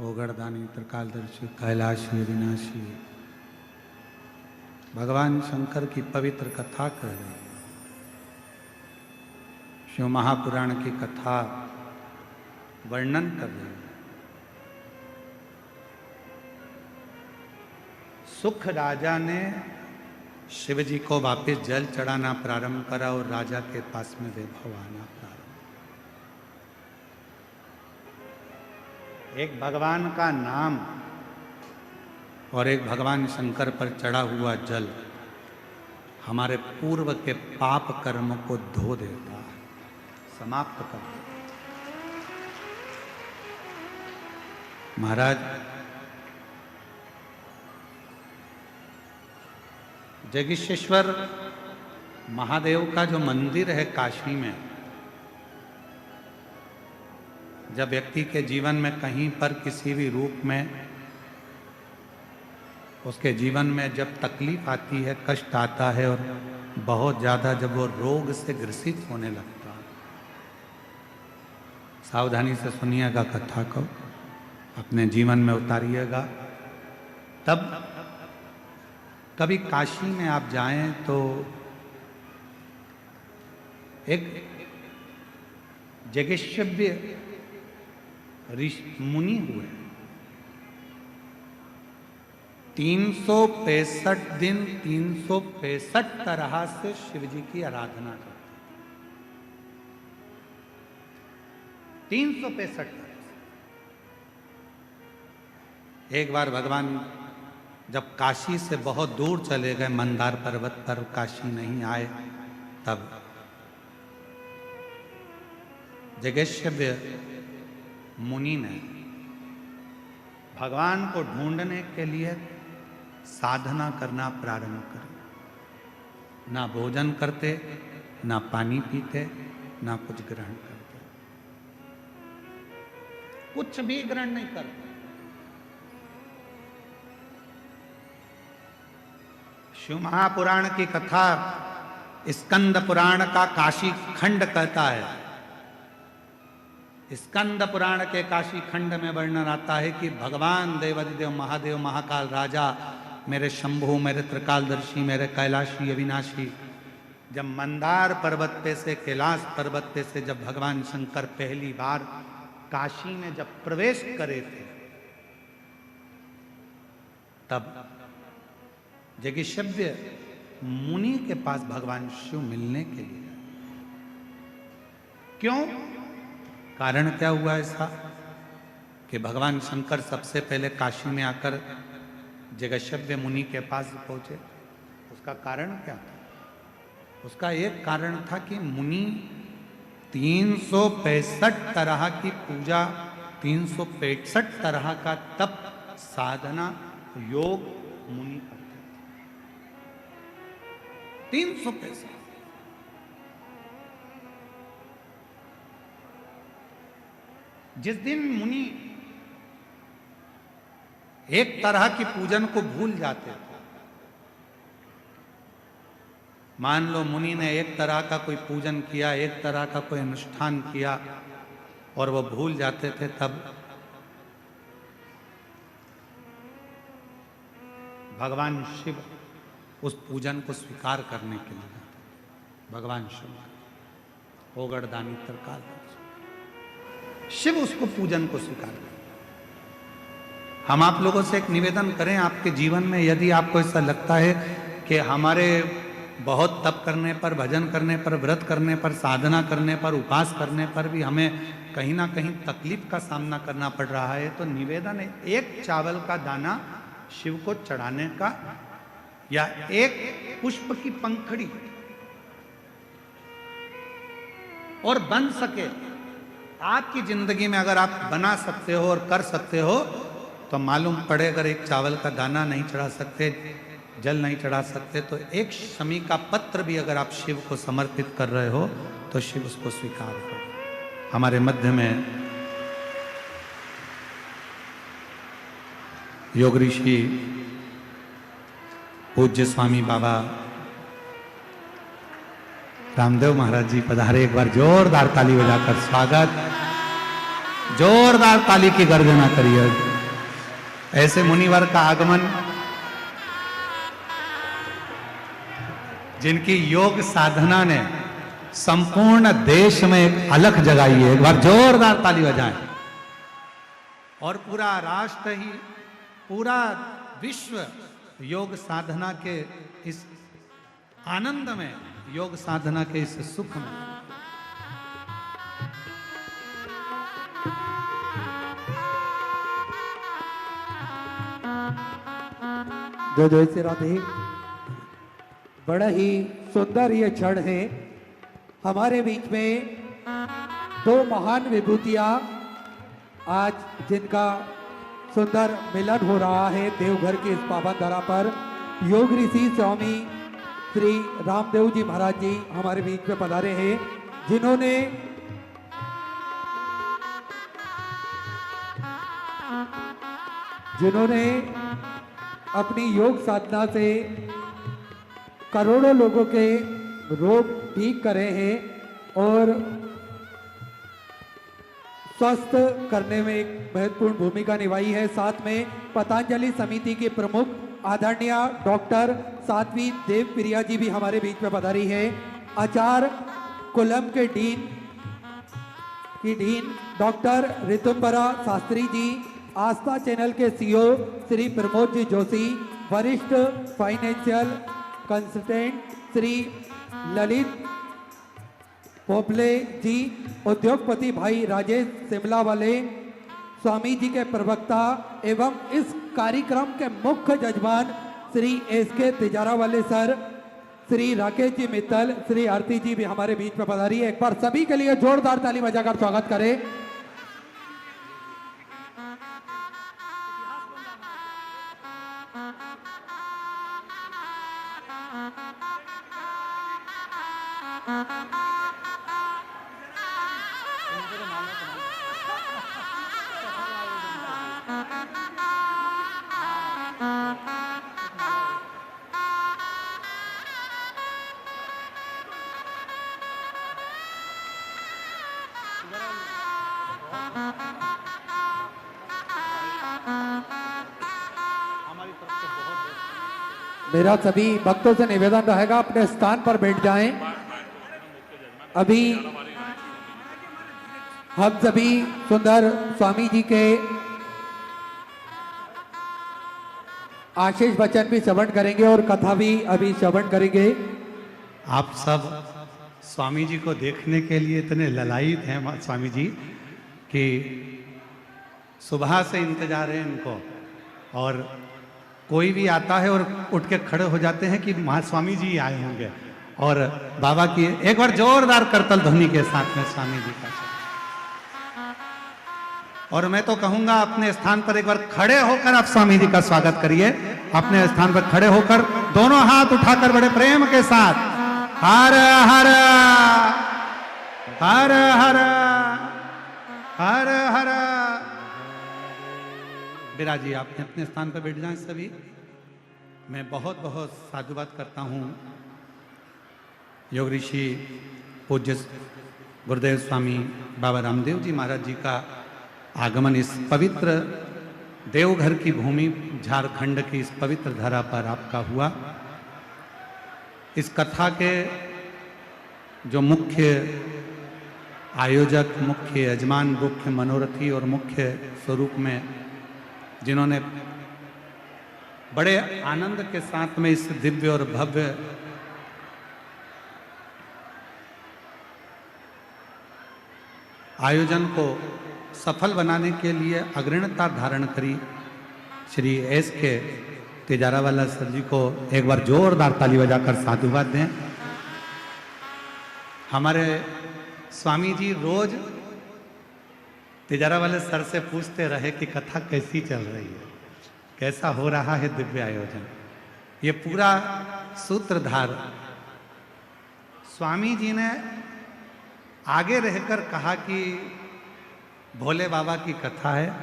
ओगड़दानी त्रिकालदर्शी कैलाशी अविनाशी, भगवान शंकर की पवित्र कथा कह रही है। शिव महापुराण की कथा वर्णन कर रही है। सुख राजा ने शिव जी को वापस जल चढ़ाना प्रारंभ करा और राजा के पास में वैभव आना प्रारंभ। एक भगवान का नाम और एक भगवान शंकर पर चढ़ा हुआ जल हमारे पूर्व के पाप कर्म को धो देता है, समाप्त कर देता। महाराज, जगदीशेश्वर महादेव का जो मंदिर है काशी में, जब व्यक्ति के जीवन में कहीं पर किसी भी रूप में उसके जीवन में जब तकलीफ आती है, कष्ट आता है और बहुत ज़्यादा जब वो रोग से ग्रसित होने लगता है, सावधानी से सुनिएगा कथा को, अपने जीवन में उतारिएगा। तब कभी काशी में आप जाएं तो एक जगेश्व्य मुनि हुए, 365 दिन 365 तरह से शिव जी की आराधना करते, 365 तरह। एक बार भगवान जब काशी से बहुत दूर चले गए, मंदार पर्वत पर काशी नहीं आए, तब जगेश्व्य मुनि ने भगवान को ढूंढने के लिए साधना करना प्रारंभ करी। ना भोजन करते, ना पानी पीते, ना कुछ ग्रहण करते, कुछ भी ग्रहण नहीं करते। शिव महापुराण की कथा स्कंद पुराण का काशी खंड कहता है। स्कंद पुराण के काशी खंड में वर्णन आता है कि भगवान देवादिदेव महादेव महाकाल राजा, मेरे शंभु, मेरे त्रिकालदर्शी, मेरे कैलाशी अविनाशी, जब मंदार पर्वत पे से, कैलाश पर्वत पे से जब भगवान शंकर पहली बार काशी में जब प्रवेश करे थे, तब जगेश्व्य मुनि के पास भगवान शिव मिलने के लिए। क्यों? कारण क्या हुआ ऐसा कि भगवान शंकर सबसे पहले काशी में आकर जगेश्व्य मुनि के पास पहुंचे? उसका कारण क्या था? उसका एक कारण था कि मुनि 365 तरह की पूजा, 365 तरह का तप, साधना, योग मुनि करते थे। 365। जिस दिन मुनि एक तरह की पूजन को भूल जाते थे, मान लो मुनि ने एक तरह का कोई पूजन किया, एक तरह का कोई अनुष्ठान किया और वो भूल जाते थे, तब भगवान शिव उस पूजन को स्वीकार करने के लिए भगवान शिव ओगड़दानी त्रिकाल शिव उसको पूजन को स्वीकार करें। हम आप लोगों से एक निवेदन करें, आपके जीवन में यदि आपको ऐसा लगता है कि हमारे बहुत तप करने पर, भजन करने पर, व्रत करने पर, साधना करने पर, उपास करने पर भी हमें कहीं ना कहीं तकलीफ का सामना करना पड़ रहा है, तो निवेदन है, एक चावल का दाना शिव को चढ़ाने का या एक पुष्प की पंखड़ी और बन सके आपकी जिंदगी में अगर आप बना सकते हो और कर सकते हो, तो मालूम पड़े अगर एक चावल का दाना नहीं चढ़ा सकते, जल नहीं चढ़ा सकते, तो एक शमी का पत्र भी अगर आप शिव को समर्पित कर रहे हो तो शिव उसको स्वीकार करो। हमारे मध्य में योग ऋषि पूज्य स्वामी बाबा रामदेव महाराज जी पधारे, एक बार जोरदार ताली बजाकर स्वागत। जोरदार ताली की गर्जना करिए। ऐसे मुनिवर का आगमन, जिनकी योग साधना ने संपूर्ण देश में एक अलख जगाई है। एक बार जोरदार ताली बजाएं। और पूरा राष्ट्र ही, पूरा विश्व योग साधना के इस आनंद में, योग साधना के इस सुख में। जय जय श्री राधे। बड़ा ही सुंदर ये क्षण है। हमारे बीच में दो महान विभूतियां आज जिनका सुंदर मिलन हो रहा है देवघर के इस पावन धरा पर, योग ऋषि स्वामी श्री रामदेव जी महाराज जी हमारे बीच में पधारे हैं, जिन्होंने अपनी योग साधना से करोड़ों लोगों के रोग ठीक करे हैं और स्वस्थ करने में एक महत्वपूर्ण भूमिका निभाई है। साथ में पतंजलि समिति के प्रमुख आदरणीय डॉक्टर साध्वी देवप्रिया जी भी हमारे बीच में पधारी है। आचार्य कुलम के डीन डॉक्टर ऋतुम्बरा शास्त्री जी, आस्था चैनल के सीईओ श्री प्रमोद जी जोशी, वरिष्ठ फाइनेंशियल कंसल्टेंट श्री ललित पोपले जी, उद्योगपति भाई राजेश शिमला वाले, स्वामी जी के प्रवक्ता एवं इस कार्यक्रम के मुख्य जजमान श्री एसके तिजारा वाले सर, श्री राकेश जी मित्तल, श्री आरती जी भी हमारे बीच में पधारी है। एक बार सभी के लिए जोरदार ताली बजाकर स्वागत करें। मेरा सभी भक्तों से निवेदन रहेगा अपने स्थान पर बैठ जाएं। अभी हम सभी सुंदर स्वामी जी के आशीष वचन भी श्रवण करेंगे और कथा भी अभी श्रवण करेंगे। आप सब स्वामी जी को देखने के लिए इतने ललायित हैं स्वामी जी कि सुबह से इंतजार है इनको, और कोई भी आता है और उठ के खड़े हो जाते हैं कि स्वामी जी आए होंगे। और बाबा की एक बार जोरदार करतल ध्वनि के साथ में स्वामी जी का। और मैं तो कहूंगा अपने स्थान पर एक बार खड़े होकर आप स्वामी जी का स्वागत करिए। अपने स्थान पर खड़े होकर दोनों हाथ उठाकर बड़े प्रेम के साथ हर हर हर हर हर हर। बिराजी आप अपने स्थान पर बैठ जाएं सभी। मैं बहुत बहुत साधुवाद करता हूँ योग ऋषि पूज्य गुरुदेव स्वामी बाबा रामदेव जी महाराज जी का आगमन इस पवित्र देवघर की भूमि, झारखंड की इस पवित्र धरा पर आपका हुआ। इस कथा के जो मुख्य आयोजक, मुख्य यजमान, मुख्य मनोरथी और मुख्य स्वरूप में जिन्होंने बड़े आनंद के साथ में इस दिव्य और भव्य आयोजन को सफल बनाने के लिए अग्रणता धारण करी, श्री एस के तिजारा वाला सर जी को एक बार जोरदार ताली बजाकर साधुवाद दें। हमारे स्वामी जी रोज तिजारा वाले सर से पूछते रहे कि कथा कैसी चल रही है, कैसा हो रहा है दिव्य आयोजन। ये पूरा सूत्रधार स्वामी जी ने आगे रहकर कहा कि भोले बाबा की कथा है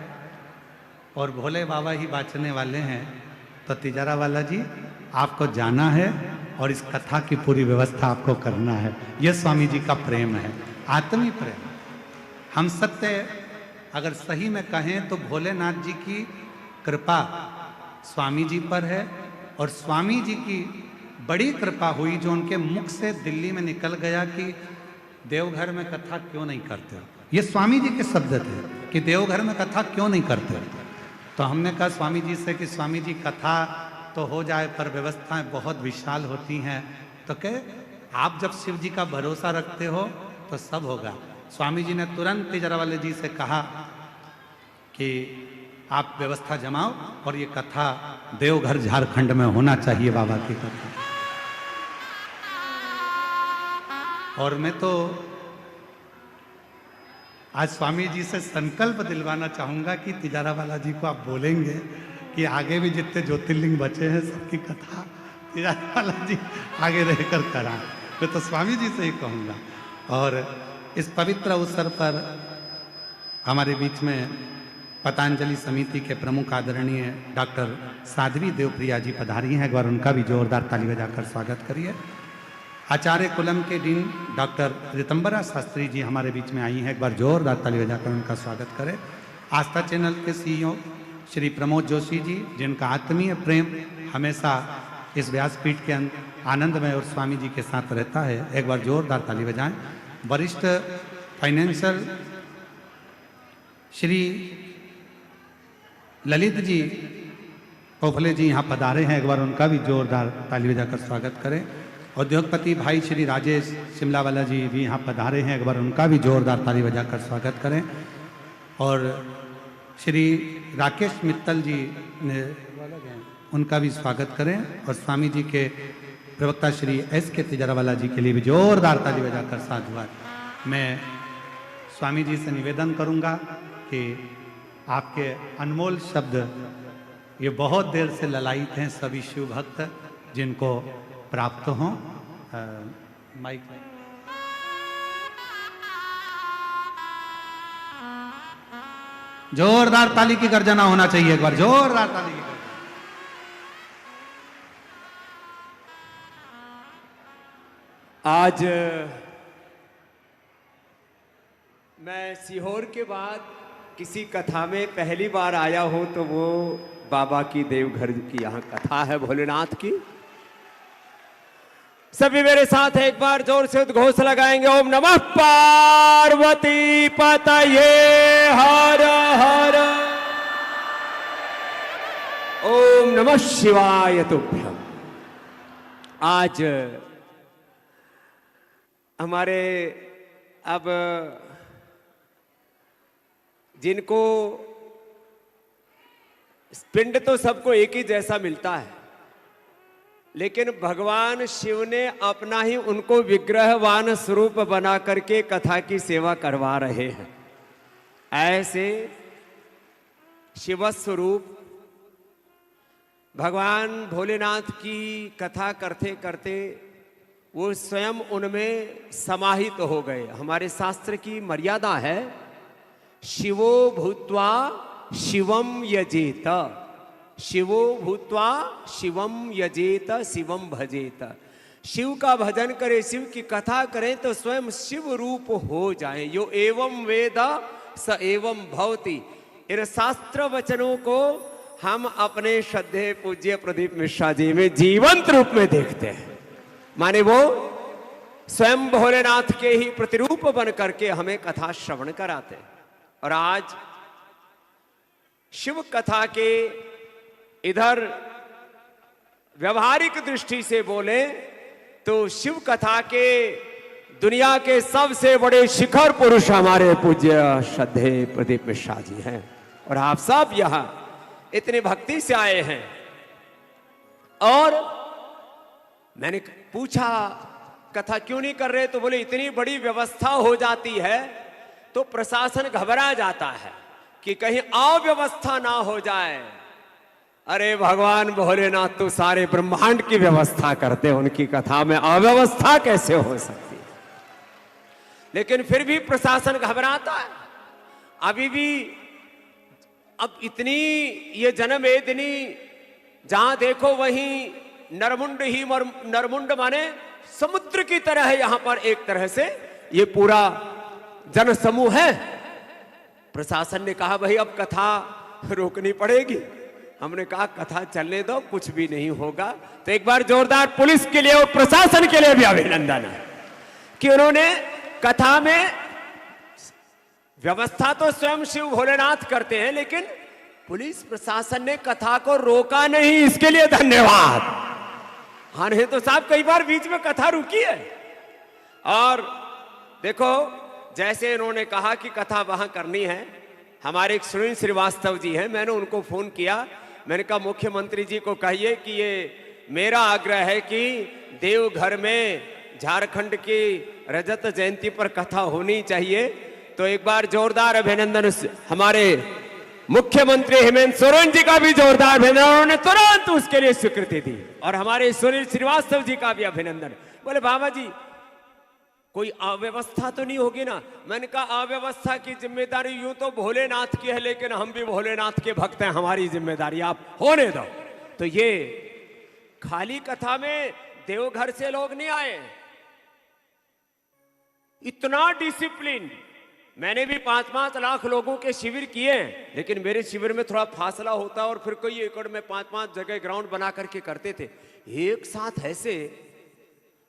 और भोले बाबा ही बाँचने वाले हैं, तो तिजारा वाला जी आपको जाना है और इस कथा की पूरी व्यवस्था आपको करना है। यह स्वामी जी का प्रेम है, आत्मी प्रेम। हम सत्य अगर सही में कहें तो भोलेनाथ जी की कृपा स्वामी जी पर है, और स्वामी जी की बड़ी कृपा हुई जो उनके मुख से दिल्ली में निकल गया कि देवघर में कथा क्यों नहीं करते। ये स्वामी जी के शब्द थे कि देवघर में कथा क्यों नहीं करते। तो हमने कहा स्वामी जी से कि स्वामी जी कथा तो हो जाए पर व्यवस्थाएं बहुत विशाल होती हैं। तो कहे आप जब शिव जी का भरोसा रखते हो तो सब होगा। स्वामी जी ने तुरंत तिजरावाले जी से कहा कि आप व्यवस्था जमाओ और ये कथा देवघर झारखंड में होना चाहिए बाबा की कथा। और मैं तो आज स्वामी जी से संकल्प दिलवाना चाहूंगा कि तिजरावाला जी को आप बोलेंगे कि आगे भी जितने ज्योतिर्लिंग बचे हैं सबकी कथा तिजरावाला जी आगे रहकर कराएं। मैं तो स्वामी जी से ही कहूँगा। और इस पवित्र अवसर पर हमारे बीच में पतंजलि समिति के प्रमुख आदरणीय डॉक्टर साध्वी देवप्रिया जी पधारी हैं। एक बार उनका भी जोरदार ताली बजाकर स्वागत करिए। आचार्य कुलम के डीन डॉक्टर रितंबरा शास्त्री जी हमारे बीच में आई हैं। एक बार जोरदार ताली बजाकर उनका स्वागत करें। आस्था चैनल के सीईओ श्री प्रमोद जोशी जी, जिनका आत्मीय प्रेम हमेशा इस व्यासपीठ के आनंद में और स्वामी जी के साथ रहता है। एक बार जोरदार ताली बजाएं। वरिष्ठ फाइनेंशियल श्री ललित जी पोफले जी यहाँ पधारे हैं। एक बार उनका भी जोरदार ताली बजाकर स्वागत करें। उद्योगपति भाई श्री राजेश शिमलावाला जी भी यहाँ पधारे हैं। एक बार उनका भी जोरदार ताली बजाकर स्वागत करें। और श्री राकेश मित्तल जी ने उनका भी स्वागत करें। और स्वामी जी के प्रवक्ता श्री एस के तिजरावाला जी के लिए भी जोरदार ताली बजाकर साधुवाद। मैं स्वामी जी से निवेदन करूंगा कि आपके अनमोल शब्द ये बहुत देर से ललायित हैं सभी शिव भक्त जिनको प्राप्त हों। माइक जोरदार ताली की गर्जना होना चाहिए। एक बार जोरदार ताली की गर्जना। आज मैं सीहोर के बाद किसी कथा में पहली बार आया हूं तो वो बाबा की देवघर की यहाँ कथा है भोलेनाथ की। सभी मेरे साथ एक बार जोर से उद्घोष लगाएंगे। ओम नमः पार्वती पतये हर हर। ओम नमः शिवाय तुभ्यम। आज हमारे अब जिनको पिंड तो सबको एक ही जैसा मिलता है, लेकिन भगवान शिव ने अपना ही उनको विग्रहवान स्वरूप बना करके कथा की सेवा करवा रहे हैं। ऐसे शिव स्वरूप भगवान भोलेनाथ की कथा करते करते वो स्वयं उनमें समाहित हो गए। हमारे शास्त्र की मर्यादा है शिवो भूत्वा शिवम यजेत, शिवो भूत्वा शिवम यजेत शिवम भजेत। शिव का भजन करे, शिव की कथा करें तो स्वयं शिव रूप हो जाए। यो एवं वेद स एवं भवति। इन शास्त्र वचनों को हम अपने श्रद्धेय पूज्य प्रदीप मिश्रा जी में जीवंत रूप में देखते हैं। माने वो स्वयं भोलेनाथ के ही प्रतिरूप बन करके हमें कथा श्रवण कराते हैं। और आज शिव कथा के इधर व्यवहारिक दृष्टि से बोले तो शिव कथा के दुनिया के सबसे बड़े शिखर पुरुष हमारे पूज्य श्रद्धेय प्रदीप मिश्रा जी हैं। और आप सब यहां इतनी भक्ति से आए हैं। और मैंने पूछा कथा क्यों नहीं कर रहे, तो बोले इतनी बड़ी व्यवस्था हो जाती है तो प्रशासन घबरा जाता है कि कहीं अव्यवस्था ना हो जाए। अरे भगवान भोलेनाथ तो सारे ब्रह्मांड की व्यवस्था करते हैं, उनकी कथा में अव्यवस्था कैसे हो सकती है। लेकिन फिर भी प्रशासन घबराता है। अभी भी अब इतनी ये जन्मवेदिनी जहां देखो वहीं नरमुंड ही नरमुंड माने समुद्र की तरह है। यहां पर एक तरह से ये पूरा जन समूह है। प्रशासन ने कहा भाई अब कथा रोकनी पड़ेगी। हमने कहा कथा चलने दो, कुछ भी नहीं होगा। तो एक बार जोरदार पुलिस के लिए और प्रशासन के लिए भी अभिनंदन है कि उन्होंने कथा में व्यवस्था तो स्वयं शिव भोलेनाथ करते हैं, लेकिन पुलिस प्रशासन ने कथा को रोका नहीं, इसके लिए धन्यवाद। हाँ नहीं तो साहब कई बार बीच में कथा रुकी है। और देखो जैसे इन्होंने कहा कि कथा वहां करनी है, हमारे एक सुनील श्रीवास्तव जी हैं, मैंने उनको फोन किया, मैंने कहा मुख्यमंत्री जी को कहिए कि ये मेरा आग्रह है कि देवघर में झारखंड की रजत जयंती पर कथा होनी चाहिए। तो एक बार जोरदार अभिनंदन हमारे मुख्यमंत्री हेमंत सोरेन जी का भी जोरदार अभिनंदन, उन्होंने तुरंत उसके लिए स्वीकृति दी। और हमारे सुनील श्रीवास्तव जी का भी अभिनंदन। बोले बाबा जी कोई अव्यवस्था तो नहीं होगी ना? मैंने कहा अव्यवस्था की जिम्मेदारी यूं तो भोलेनाथ की है, लेकिन हम भी भोलेनाथ के भक्त हैं, हमारी जिम्मेदारी आप होने दो। तो ये खाली कथा में देवघर से लोग नहीं आए, इतना डिसिप्लिन। मैंने भी 5-5 लाख लोगों के शिविर किए हैं, लेकिन मेरे शिविर में थोड़ा फासला होता है और फिर कई एकड़ में 5-5 जगह ग्राउंड बना करके करते थे एक साथ ऐसे।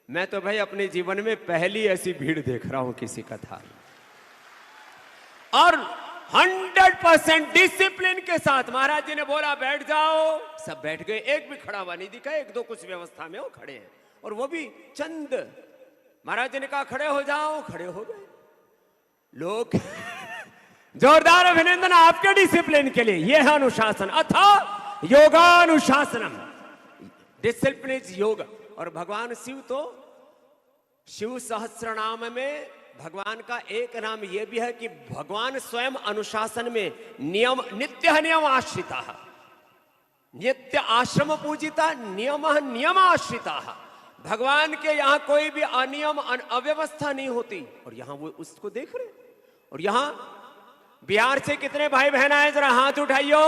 मैं तो भाई अपने जीवन में पहली ऐसी भीड़ देख रहा हूं किसी कथा में। और 100% डिसिप्लिन के साथ महाराज जी ने बोला बैठ जाओ, सब बैठ गए, एक भी खड़ा हुआ नहीं दिखा। 1-2 कुछ व्यवस्था में वो खड़े हैं, और वो भी चंद। महाराज जी ने कहा खड़े हो जाओ, खड़े हो गए लोग। जोरदार अभिनंदन आपके डिसिप्लिन के लिए। यह है अनुशासन, अथा योगानुशासनम। डिसिप्लिन इज योग। और भगवान शिव तो शिव सहस्त्र नाम में भगवान का एक नाम यह भी है कि भगवान स्वयं अनुशासन में नियम, नित्य नियम आश्रिता, नित्य आश्रम पूजिता, नियम नियम आश्रिता। भगवान के यहां कोई भी अनियम अव्यवस्था नहीं होती। और यहां वो उसको देख रहे। और यहां बिहार से कितने भाई बहन आए, जरा हाथ उठाइयो।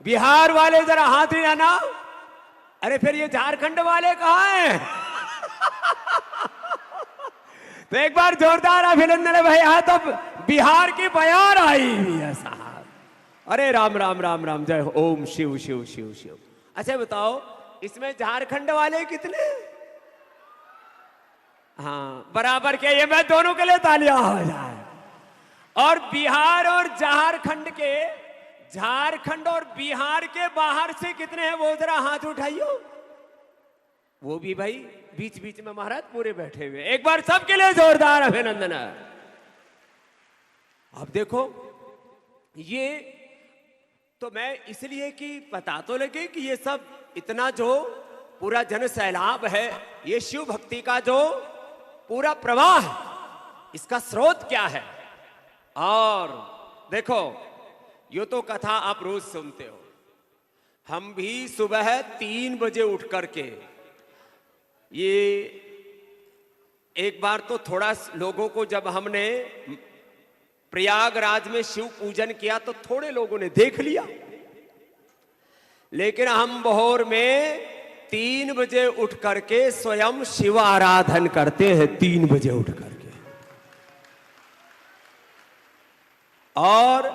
बिहार वाले जरा हाथ ही आना। अरे फिर ये झारखंड वाले कहां हैं? तो एक बार जोरदार अभिनंदन है भाई। हाथ अब बिहार की बयार आई हुई है साहब। अरे राम राम राम राम, जय ओम शिव शिव शिव शिव। अच्छा बताओ इसमें झारखंड वाले कितने? हाँ बराबर के, ये मैं दोनों के लिए तालियां हो जाए। और बिहार और झारखंड के, झारखंड और बिहार के बाहर से कितने हैं वो जरा हाथ उठाइयो। वो भी भाई बीच बीच में महाराज पूरे बैठे हुए। एक बार सबके लिए जोरदार अभिनंदन है। अब देखो ये तो मैं इसलिए कि पता तो लगे कि ये सब इतना जो पूरा जन सैलाब है, ये शिव भक्ति का जो पूरा प्रवाह है, इसका स्रोत क्या है। और देखो यो तो कथा आप रोज सुनते हो, हम भी सुबह 3 बजे उठ करके, ये एक बार तो थोड़ा लोगों को जब हमने प्रयागराज में शिव पूजन किया तो थोड़े लोगों ने देख लिया, लेकिन हम भोर में 3 बजे उठ करके स्वयं शिव आराधन करते हैं। 3 बजे उठ करके। और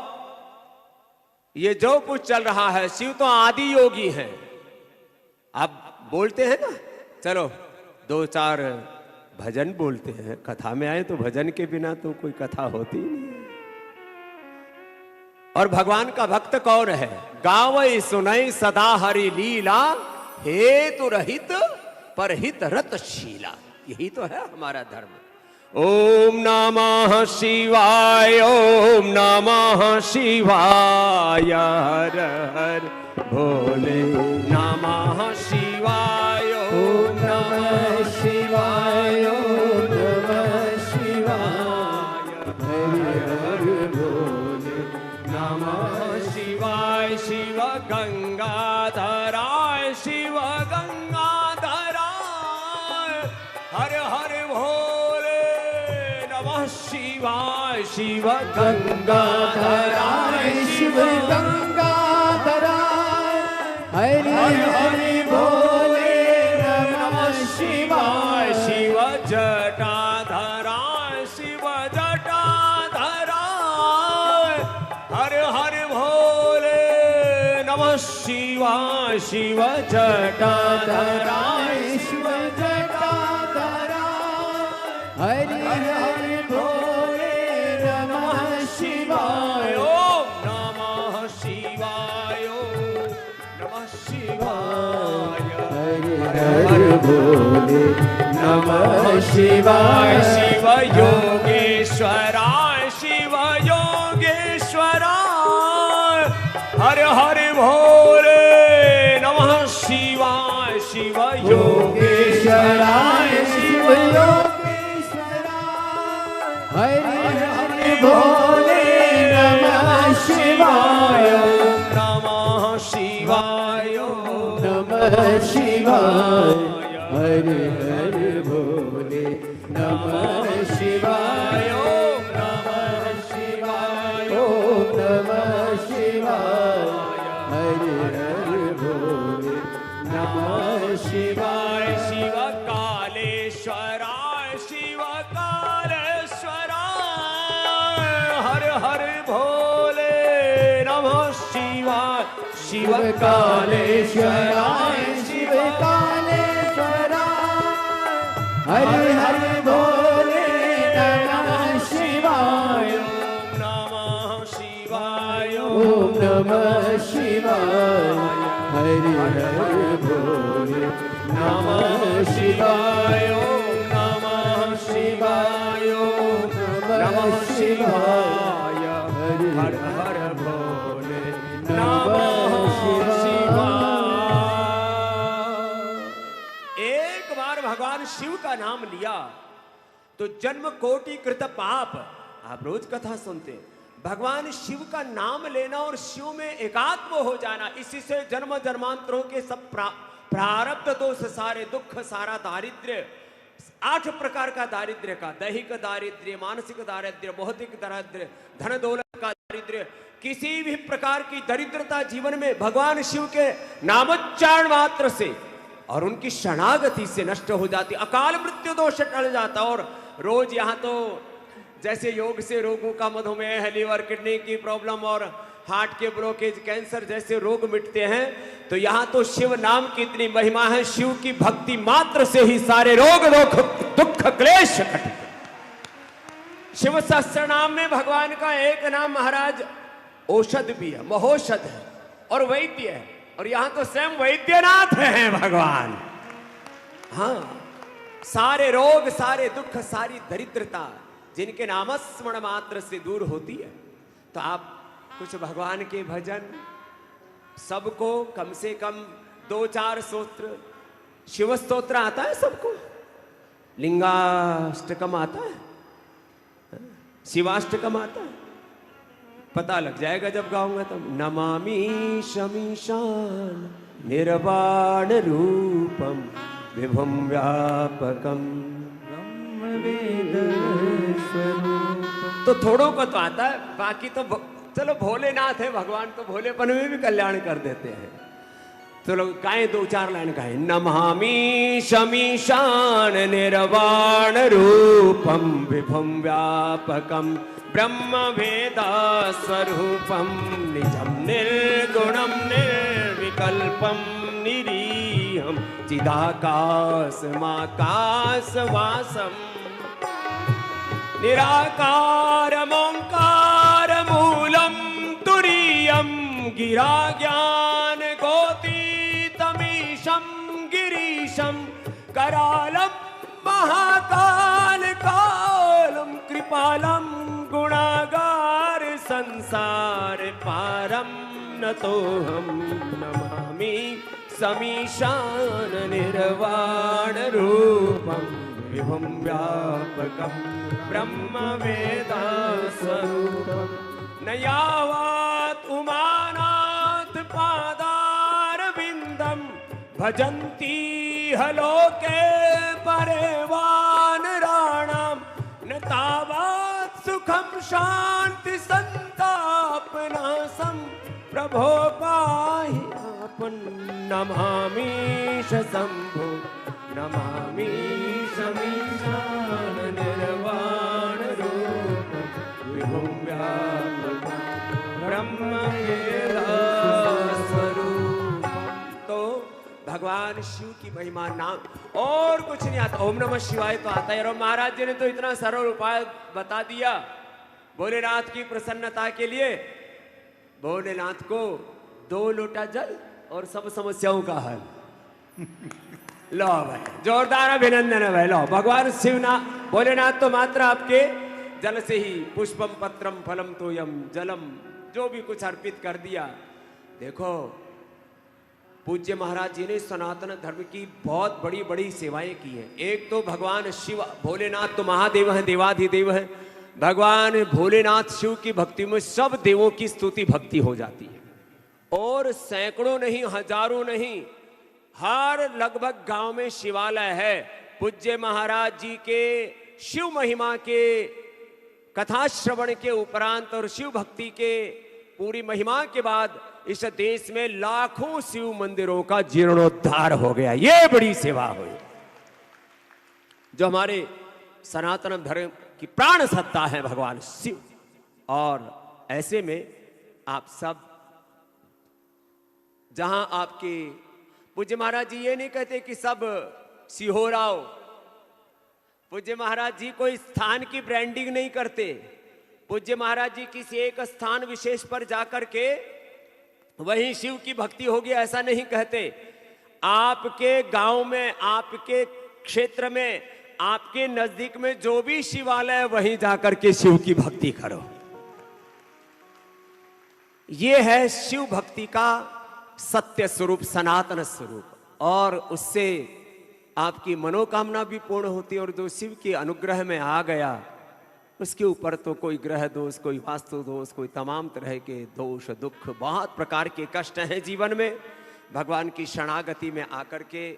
ये जो कुछ चल रहा है, शिव तो आदि योगी है। आप बोलते हैं ना, चलो 2-4 भजन बोलते हैं, कथा में आए तो भजन के बिना तो कोई कथा होती नहीं है। और भगवान का भक्त कौन है? गावै सुनई सदा हरि लीला, हेतु रहित परहित रत शीला। यही तो है हमारा धर्म। ओम नमः शिवाय, ओम नमः शिवाय, हर हर भोले नमः शिवाय, ओम नमः शिवाय, ओम नमः शिवाय, हरि हर भोले नमः शिवाय। शिव गंगाधराय, शिव गंगाधराय, हर हर भोले नमः शिवाय। शिव गंगाधराय, शिव गंगाधराय, हरि हरि भोले नमः शिवाय। शिव जटाधराय, शिव जटाधराय, शिवाय शिव जटाधराय शिव जटाधरा हरि हरि भोले नमः शिवाय ओम नमः शिवाय नमः शिवाय हरि हरि भोले नमः शिवाय शिव योगेश्वराय शिव योगेश्वराय हर हर भोले नमः शिवाय शिव योगेश्वराय शिव हरि हरि भोले नमः शिवाय नमः शिवाय नमः शिवाय हरि हरि भोले नमः शिवाय नमः शिवाय ओम नमः शिवाय हरि हरि भोले नमः शिवाय शिव कालेश्वराय शिव कालेश्वराय हर हर भोले नमः शिवाय शिव कालेश्वराय शिव कालेश्वराय हरि हरि भोले नमः शिवाय नमः शिवाय ओम नमः शिवाय हरि हरि भोले नमः शिवाय नमः शिवाय नमः शिवाय हरि हर हर भोले नमः शिवाय। एक बार भगवान शिव का नाम लिया तो जन्म कोटि कृत पाप। आप रोज कथा सुनते हैं, भगवान शिव का नाम लेना और शिव में एकात्म हो जाना, इसी से जन्म जन्मांतरों के सब प्रारब्ध दोष, सारे दुख, सारा दारिद्र्य, 8 प्रकार का दारिद्र्य का, दैहिक दारिद्र्य, मानसिक दारिद्र्य, भौतिक दारिद्र्य, धन दौलत का दारिद्र्य, किसी भी प्रकार की दरिद्रता जीवन में भगवान शिव के नामोच्चारण मात्र से और उनकी शरणागति से नष्ट हो जाती, अकाल मृत्यु दोष टल जाता। और रोज यहाँ तो जैसे योग से रोगों का, मधुमेह, लीवर, किडनी की प्रॉब्लम और हार्ट के ब्लॉकेज, कैंसर जैसे रोग मिटते हैं, तो यहाँ तो शिव नाम की इतनी महिमा है, शिव की भक्ति मात्र से ही सारे रोग दुख क्लेश कट। शिव सहस्त्र नाम में भगवान का एक नाम महाराज औषध भी है, महौषध है और वैद्य है, और यहाँ तो स्वयं वैद्यनाथ हैं भगवान। हाँ, सारे रोग, सारे दुख, सारी दरिद्रता जिनके नामस्मरण मात्र से दूर होती है। तो आप कुछ भगवान के भजन, सबको कम से कम 2-4 स्तोत्र, शिव स्तोत्र आता है सबको, लिंगाष्टकम आता है, शिवाष्टकम आता है, पता लग जाएगा जब गाऊंगा तब। नमामि शमीशान निर्वाण रूपम विभुम व्यापकम तो थोड़ों को तो आता है, बाकी तो चलो भोलेनाथ है भगवान, तो भोलेपन में भी कल्याण कर देते हैं। तो लोग गाएं, 2-4 लाइन गाएं। नमामि शमीशान निर्वाण रूपम विभुम व्यापकम ब्रह्म वेदा स्वरूपम निजम निर्गुणम निर्विकल्पम निरीहम चिदाकाशमाकाशवासम निराकारमोंकार मूलम तुरीयम गिरा ज्ञान गोतीतमीशम गिरीशम करालम महाकाल कालम कृपालम गुणागार संसार पारम नतोहम नमामि समीशान निर्वाण रूपम विभुम व्यापकम ब्रह्म वेदा स्वरूपम न यावत् उमानाथ पादार विंदम भजन्ति हलोके परेवानराणाम न तावत् सुखम शांति संतापनाशम प्रभो पाहि आपन नमामीश शंभो नमामि समीशान निर्वाण रूप विभुम व्यापकं ब्रह्म वेदा स्वरूप की महिमा नाम और कुछ नहीं आता। ओम नमः शिवाय तो आता है। और महाराज जी ने तो इतना सरल उपाय बता दिया भोलेनाथ की प्रसन्नता के लिए। भोलेनाथ को 2 लोटा जल और सब समस्याओं का हल। लो भाई, जोरदार अभिनंदन है भाई। लो, भगवान शिवनाथ भोलेनाथ तो मात्र आपके जल से ही पुष्पम पत्रम फलम तोयम जलम जो भी कुछ अर्पित कर दिया। देखो पूज्य महाराज जी ने सनातन धर्म की बहुत बड़ी बड़ी सेवाएं की हैं। एक तो भगवान शिव भोलेनाथ तो महादेव हैं, देवाधिदेव हैं। भगवान भोलेनाथ शिव की भक्ति में सब देवों की स्तुति भक्ति हो जाती है। और सैकड़ों नहीं, हजारों नहीं, हर लगभग गांव में शिवालय है। पूज्य महाराज जी के शिव महिमा के कथा श्रवण के उपरांत और शिव भक्ति के पूरी महिमा के बाद इस देश में लाखों शिव मंदिरों का जीर्णोद्धार हो गया। ये बड़ी सेवा हुई जो हमारे सनातन धर्म की प्राण सत्ता है भगवान शिव। और ऐसे में आप सब जहां आपके पूज्य महाराज जी ये नहीं कहते कि सब सिहोराओ। पूज्य महाराज जी कोई स्थान की ब्रांडिंग नहीं करते। पूज्य महाराज जी किसी एक स्थान विशेष पर जाकर के वहीं शिव की भक्ति होगी ऐसा नहीं कहते। आपके गांव में, आपके क्षेत्र में, आपके नजदीक में जो भी शिवालय है वहीं जाकर के शिव की भक्ति करो। यह है शिव भक्ति का सत्य स्वरूप, सनातन स्वरूप। और उससे आपकी मनोकामना भी पूर्ण होती है। और जो शिव के अनुग्रह में आ गया उसके ऊपर तो कोई ग्रह दोष, कोई वास्तु दोष, कोई तमाम तरह के दोष दुख, बहुत प्रकार के कष्ट हैं जीवन में। भगवान की शरणागति में आकर के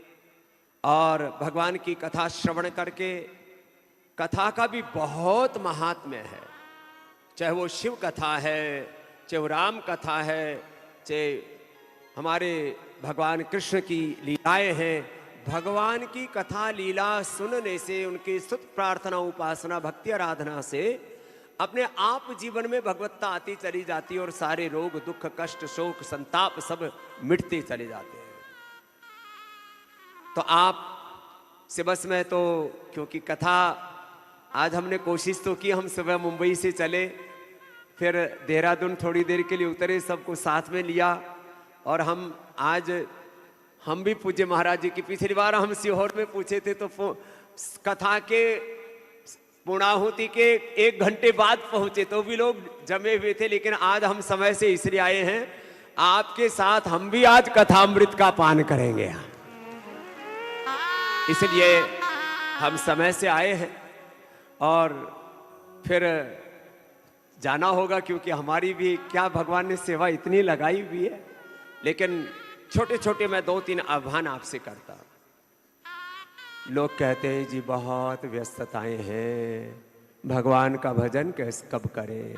और भगवान की कथा श्रवण करके, कथा का भी बहुत महात्म्य है। चाहे वो शिव कथा है, चाहे वो राम कथा है, चाहे हमारे भगवान कृष्ण की लीलाएं हैं। भगवान की कथा लीला सुनने से, उनकी स्तुति प्रार्थना उपासना भक्ति आराधना से अपने आप जीवन में भगवत्ता आती चली जाती है और सारे रोग दुख कष्ट शोक संताप सब मिटते चले जाते हैं। तो आप से बस में तो क्योंकि कथा आज हमने कोशिश तो की, हम सुबह मुंबई से चले, फिर देहरादून थोड़ी देर के लिए उतरे, सबको साथ में लिया। और हम भी पूज्य महाराज जी की, पिछली बार हम सीहोर में पूछे थे तो कथा के पूर्णाहुति के 1 घंटे बाद पहुंचे तो भी लोग जमे हुए थे। लेकिन आज हम समय से इसलिए आए हैं, आपके साथ हम भी आज कथामृत का पान करेंगे, इसलिए हम समय से आए हैं। और फिर जाना होगा क्योंकि हमारी भी क्या भगवान ने सेवा इतनी लगाई हुई है। लेकिन छोटे छोटे मैं 2-3 आह्वान आपसे करता। लोग कहते हैं जी बहुत व्यस्तताएं हैं, भगवान का भजन कैसे कब करें।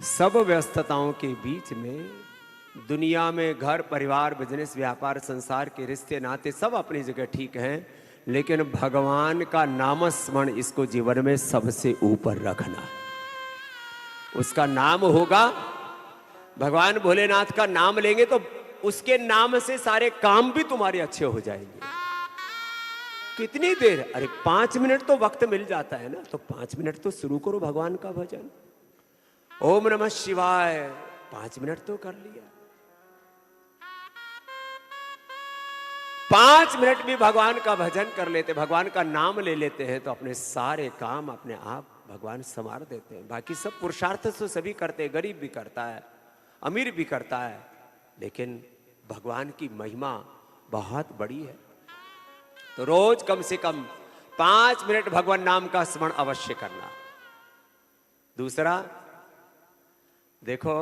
सब व्यस्तताओं के बीच में दुनिया में घर परिवार बिजनेस व्यापार संसार के रिश्ते नाते सब अपनी जगह ठीक हैं, लेकिन भगवान का नामस्मरण इसको जीवन में सबसे ऊपर रखना। उसका नाम होगा, भगवान भोलेनाथ का नाम लेंगे तो उसके नाम से सारे काम भी तुम्हारे अच्छे हो जाएंगे। कितनी देर, अरे 5 मिनट तो वक्त मिल जाता है ना, तो 5 मिनट तो शुरू करो भगवान का भजन। ओम नमः शिवाय 5 मिनट तो कर लिया। 5 मिनट भी भगवान का भजन कर लेते, भगवान का नाम ले लेते हैं तो अपने सारे काम अपने आप भगवान संवार देते हैं। बाकी सब पुरुषार्थ तो सभी करते हैं, गरीब भी करता है, अमीर भी करता है, लेकिन भगवान की महिमा बहुत बड़ी है। तो रोज कम से कम 5 मिनट भगवान नाम का स्मरण अवश्य करना। दूसरा, देखो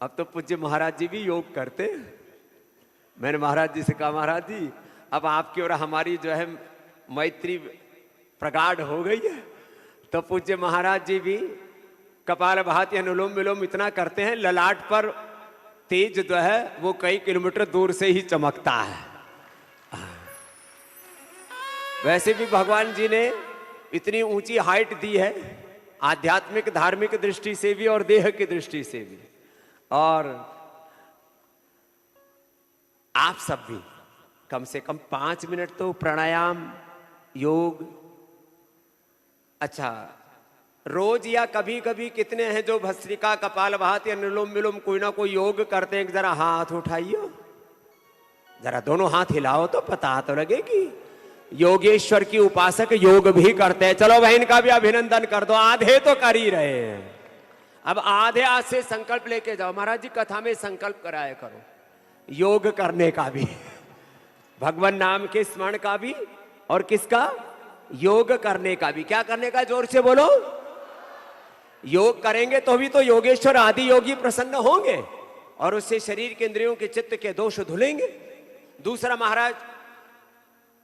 अब तो पूज्य महाराज जी भी योग करते। मैंने महाराज जी से कहा, महाराज जी अब आपकी और हमारी जो है मैत्री प्रगाढ़ हो गई है, तो पूज्य महाराज जी भी कपालभाति अनुलोम विलोम इतना करते हैं, ललाट पर तेज जो है वो कई किलोमीटर दूर से ही चमकता है। वैसे भी भगवान जी ने इतनी ऊंची हाइट दी है, आध्यात्मिक धार्मिक दृष्टि से भी और देह की दृष्टि से भी। और आप सब भी कम से कम 5 मिनट तो प्राणायाम, योग। अच्छा, रोज या कभी कभी कितने हैं जो भस्त्रिका, कपालभाति, अनुलोम विलोम कोई ना कोई योग करते हैं? जरा हाथ उठाइए, जरा दोनों हाथ हिलाओ तो पता तो लगेगी। योगेश्वर की उपासक योग भी करते हैं। चलो बहन का भी अभिनंदन कर दो, आधे तो कर ही रहे हैं। अब आधे आज से संकल्प लेके जाओ, महाराज जी कथा में संकल्प कराया करो, योग करने का भी, भगवान नाम के स्मरण का भी, और किसका? योग करने का भी। क्या करने का? जोर से बोलो। योग करेंगे तो भी तो योगेश्वर आदि योगी प्रसन्न होंगे और उससे शरीर के, इंद्रियों के, चित्त के दोष धुलेंगे। दूसरा महाराज,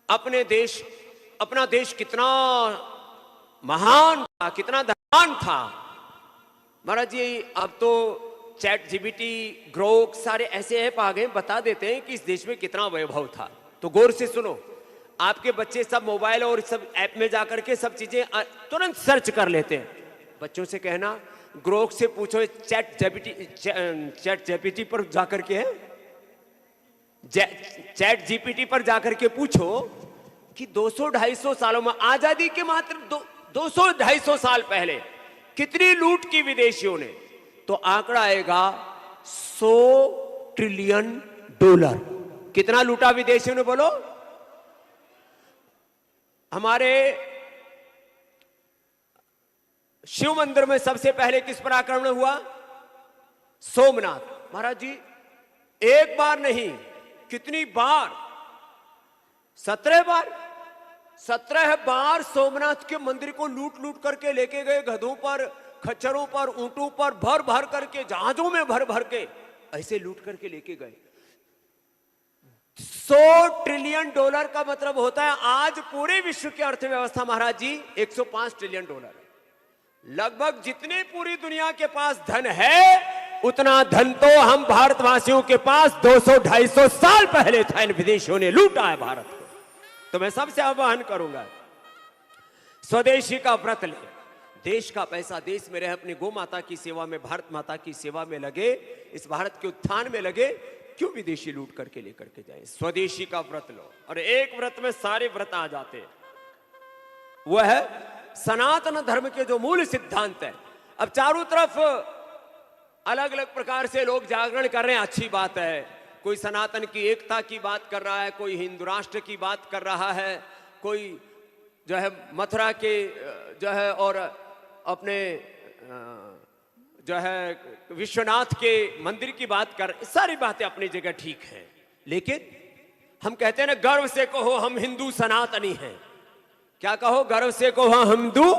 अपना देश कितना महान था, कितना धनवान था महाराज जी। अब तो चैट जीपीटी, ग्रोक, सारे ऐसे ऐप आ गए, बता देते हैं कि इस देश में कितना वैभव था। तो गौर से सुनो, आपके बच्चे सब मोबाइल और सब ऐप में जाकर के सब चीजें तुरंत सर्च कर लेते हैं। बच्चों से कहना, ग्रोक से पूछो, चैट जीपीटी पर जाकर के, चैट जीपीटी पर जाकर के पूछो कि 200-250 सालों में, आजादी के मात्र 200-250 साल पहले कितनी लूट की विदेशियों ने, तो आंकड़ा आएगा 100 ट्रिलियन डॉलर। कितना लूटा विदेशियों ने बोलो? हमारे शिव मंदिर में सबसे पहले किस पर आक्रमण हुआ? सोमनाथ। महाराज जी एक बार नहीं, कितनी बार? 17 बार। 17 बार सोमनाथ के मंदिर को लूट लूट करके लेके गए, गधों पर, खच्चरों पर, ऊंटों पर भर भर करके, जहाजों में भर भर के ऐसे लूट करके लेके गए। 100 ट्रिलियन डॉलर का मतलब होता है आज पूरे विश्व की अर्थव्यवस्था महाराज जी 105 ट्रिलियन डॉलर। लगभग जितने पूरी दुनिया के पास धन है, उतना धन तो हम भारतवासियों के पास 200-250 साल पहले था। इन विदेशियों ने लूटा है भारत को। तो मैं सबसे आह्वान करूंगा, स्वदेशी का व्रत ले, देश का पैसा देश में रहे, अपनी गौ माता की सेवा में, भारत माता की सेवा में लगे, इस भारत के उत्थान में लगे। क्यों विदेशी लूट करके लेकर के जाए? स्वदेशी का व्रत लो। और एक व्रत में सारे व्रत आ जाते हैं, वह है सनातन धर्म के जो मूल सिद्धांत है। अब चारों तरफ अलग अलग प्रकार से लोग जागरण कर रहे हैं, अच्छी बात है। कोई सनातन की एकता की बात कर रहा है, कोई हिंदू राष्ट्र की बात कर रहा है, कोई जो है मथुरा के जो है और अपने जो है विश्वनाथ के मंदिर की बात कर, सारी बातें अपनी जगह ठीक है। लेकिन हम कहते हैं ना, गर्व से कहो हम हिंदू सनातनी हैं। क्या कहो? गर्व से कहो हम हिंदू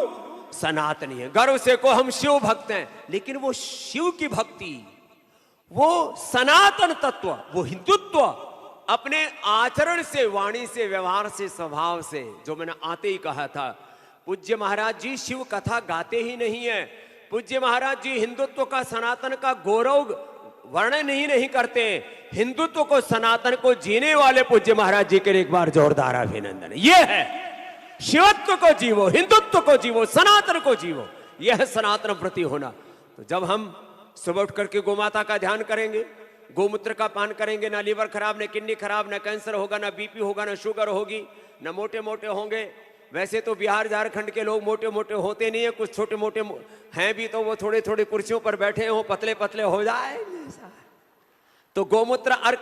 सनातनी हैं, गर्व से कहो हम शिव भक्त हैं। लेकिन वो शिव की भक्ति, वो सनातन तत्व, वो हिंदुत्व अपने आचरण से, वाणी से, व्यवहार से, स्वभाव से, जो मैंने आते ही कहा था, पूज्य महाराज जी शिव कथा गाते ही नहीं है। पूज्य महाराज जी हिंदुत्व का, सनातन का गौरव वर्णन ही नहीं करते। हिंदुत्व को, सनातन को जीने वाले पूज्य महाराज जी के एक बार जोरदार अभिनंदन। ये है शिवत्व को जीवो, हिंदुत्व को जीवो, सनातन को जीवो, यह है सनातन प्रति होना। तो जब हम सुबह उठ करके गोमाता का ध्यान करेंगे, गोमूत्र का पान करेंगे, ना लीवर खराब, न किडनी खराब, न कैंसर होगा, ना बीपी होगा, ना शुगर होगी, न मोटे मोटे होंगे। वैसे तो बिहार झारखंड के लोग मोटे मोटे होते नहीं है, कुछ छोटे मोटे हैं भी, तो वो थोड़े थोड़े कुर्सियों पर बैठे हो, पतले पतले हो जाए। तो गोमूत्र अर्क,